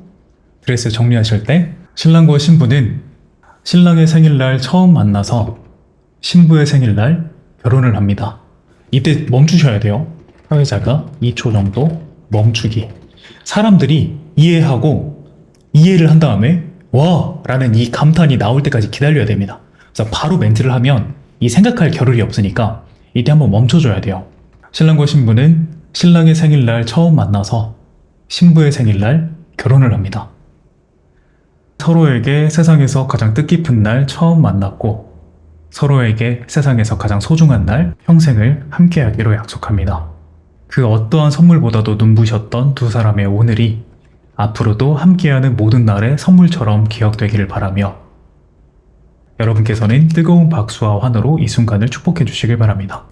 드레스 정리하실 때 신랑과 신부는 신랑의 생일날 처음 만나서 신부의 생일날 결혼을 합니다. 이때 멈추셔야 돼요. 사회자가 2초 정도 멈추기. 사람들이 이해를 한 다음에 와! 라는 이 감탄이 나올 때까지 기다려야 됩니다. 그래서 바로 멘트를 하면 이 생각할 겨를이 없으니까 이때 한번 멈춰줘야 돼요. 신랑과 신부는 신랑의 생일날 처음 만나서 신부의 생일날 결혼을 합니다. 서로에게 세상에서 가장 뜻깊은 날 처음 만났고 서로에게 세상에서 가장 소중한 날 평생을 함께하기로 약속합니다. 그 어떠한 선물보다도 눈부셨던 두 사람의 오늘이 앞으로도 함께하는 모든 날의 선물처럼 기억되기를 바라며 여러분께서는 뜨거운 박수와 환호로 이 순간을 축복해 주시길 바랍니다.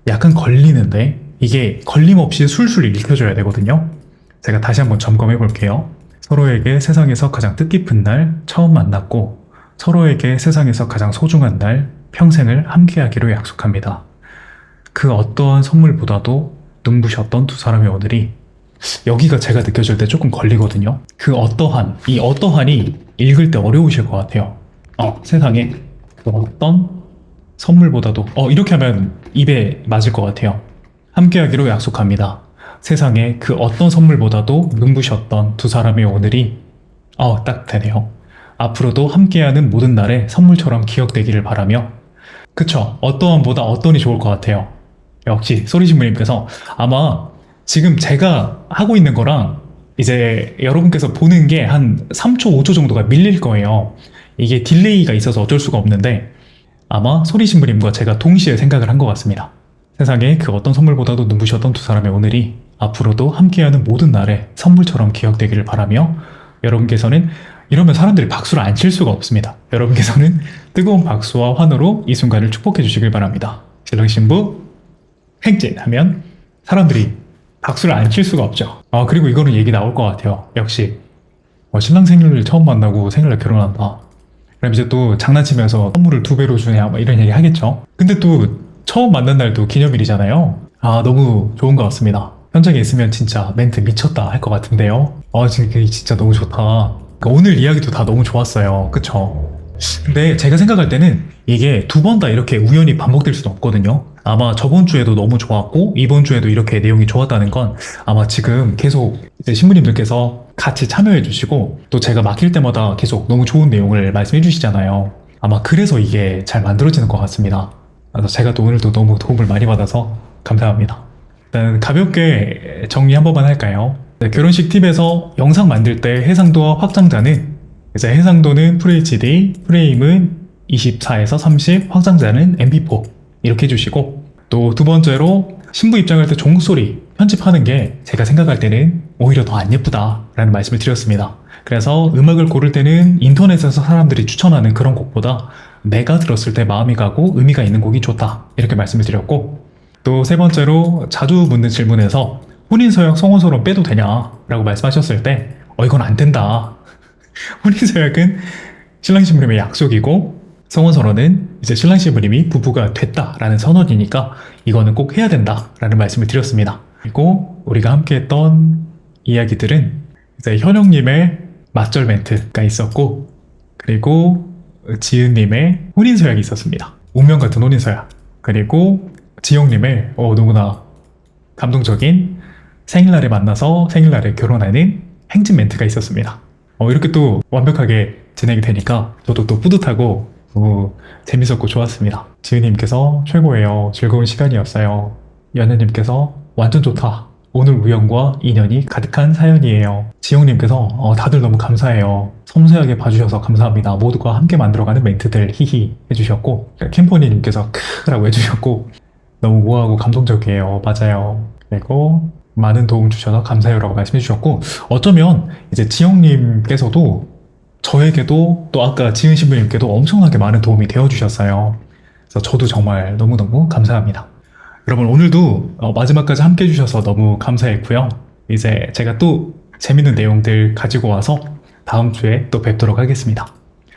약간 걸리는데 이게 걸림없이 술술 읽혀줘야 되거든요. 제가 다시 한번 점검해 볼게요. 서로에게 세상에서 가장 뜻깊은 날 처음 만났고 서로에게 세상에서 가장 소중한 날 평생을 함께하기로 약속합니다. 그 어떠한 선물보다도 눈부셨던 두 사람의 오늘이 여기가 제가 느껴질 때 조금 걸리거든요. 그 어떠한, 이 어떠한이 읽을 때 어려우실 것 같아요. 세상에 그 어떤 선물보다도 이렇게 하면 입에 맞을 것 같아요. 함께하기로 약속합니다. 세상에 그 어떤 선물보다도 눈부셨던 두 사람의 오늘이 딱 되네요. 앞으로도 함께하는 모든 날에 선물처럼 기억되기를 바라며 그쵸? 어떠한보다 어떠한이 좋을 것 같아요. 역시 소리신부님께서 아마 지금 제가 하고 있는 거랑 이제 여러분께서 보는 게 한 3초, 5초 정도가 밀릴 거예요. 이게 딜레이가 있어서 어쩔 수가 없는데 아마 소리신부님과 제가 동시에 생각을 한 것 같습니다. 세상에 그 어떤 선물보다도 눈부셨던 두 사람의 오늘이 앞으로도 함께하는 모든 날에 선물처럼 기억되기를 바라며 여러분께서는 이러면 사람들이 박수를 안 칠 수가 없습니다. 여러분께서는 뜨거운 박수와 환호로 이 순간을 축복해 주시길 바랍니다. 신랑 신부 행진하면 사람들이 박수를 안 칠 수가 없죠. 그리고 이거는 얘기 나올 것 같아요. 역시 신랑 생일을 처음 만나고 생일날 결혼한다. 그럼 이제 또 장난치면서 선물을 2배로 주냐 이런 얘기 하겠죠. 근데 또 처음 만난 날도 기념일이잖아요. 너무 좋은 것 같습니다. 현장에 있으면 진짜 멘트 미쳤다 할 것 같은데요. 진짜 너무 좋다. 오늘 이야기도 다 너무 좋았어요. 그쵸? 근데 제가 생각할 때는 이게 2번 다 이렇게 우연히 반복될 수는 없거든요. 아마 저번 주에도 너무 좋았고 이번 주에도 이렇게 내용이 좋았다는 건 아마 지금 계속 이제 신부님들께서 같이 참여해 주시고 또 제가 맡길 때마다 계속 너무 좋은 내용을 말씀해 주시잖아요. 아마 그래서 이게 잘 만들어지는 것 같습니다. 그래서 제가 또 오늘도 너무 도움을 많이 받아서 감사합니다. 일단 가볍게 정리 한 번만 할까요? 결혼식 팁에서 영상 만들 때 해상도와 확장자는 이제 해상도는 FHD, 프레임은 24에서 30, 확장자는 MP4 이렇게 해주시고 또 두 번째로 신부 입장할 때 종소리 편집하는 게 제가 생각할 때는 오히려 더 안 예쁘다 라는 말씀을 드렸습니다. 그래서 음악을 고를 때는 인터넷에서 사람들이 추천하는 그런 곡보다 내가 들었을 때 마음이 가고 의미가 있는 곡이 좋다 이렇게 말씀을 드렸고 또 세 번째로 자주 묻는 질문에서 혼인서약 성혼서론 빼도 되냐 라고 말씀하셨을 때 이건 안 된다. 혼인서약은 신랑 신부님의 약속이고 성혼서론은 이제 신랑 신부님이 부부가 됐다라는 선언이니까 이거는 꼭 해야 된다라는 말씀을 드렸습니다. 그리고 우리가 함께 했던 이야기들은 이제 현영님의 맞절 멘트가 있었고 그리고 지은님의 혼인서약이 있었습니다. 운명 같은 혼인서약. 그리고 지영님의 너무나 감동적인 생일날에 만나서 생일날에 결혼하는 행진 멘트가 있었습니다. 이렇게 또 완벽하게 진행이 되니까 저도 또 뿌듯하고 재밌었고 좋았습니다. 지은님께서 최고예요. 즐거운 시간이었어요. 연우님께서 완전 좋다. 오늘 우연과 인연이 가득한 사연이에요. 지영님께서 다들 너무 감사해요. 섬세하게 봐주셔서 감사합니다. 모두가 함께 만들어가는 멘트들 히히 해주셨고 캠퍼니님께서 크라고 해주셨고 너무 우아하고 감동적이에요. 맞아요. 그리고 많은 도움 주셔서 감사해요라고 말씀해 주셨고, 어쩌면 이제 지영님께서도 저에게도 또 아까 지은 신부님께도 엄청나게 많은 도움이 되어 주셨어요. 그래서 저도 정말 너무너무 감사합니다. 여러분, 오늘도 마지막까지 함께 해주셔서 너무 감사했고요. 이제 제가 또 재밌는 내용들 가지고 와서 다음 주에 또 뵙도록 하겠습니다.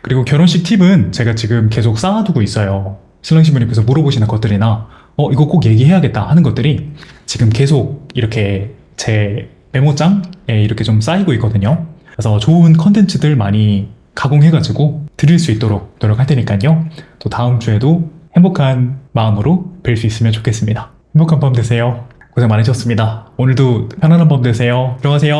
그리고 결혼식 팁은 제가 지금 계속 쌓아두고 있어요. 신랑 신부님께서 물어보시는 것들이나 이거 꼭 얘기해야겠다 하는 것들이 지금 계속 이렇게 제 메모장에 이렇게 좀 쌓이고 있거든요. 그래서 좋은 컨텐츠들 많이 가공해가지고 드릴 수 있도록 노력할 테니까요. 또 다음 주에도 행복한 마음으로 뵐 수 있으면 좋겠습니다. 행복한 밤 되세요. 고생 많으셨습니다. 오늘도 편안한 밤 되세요. 들어가세요.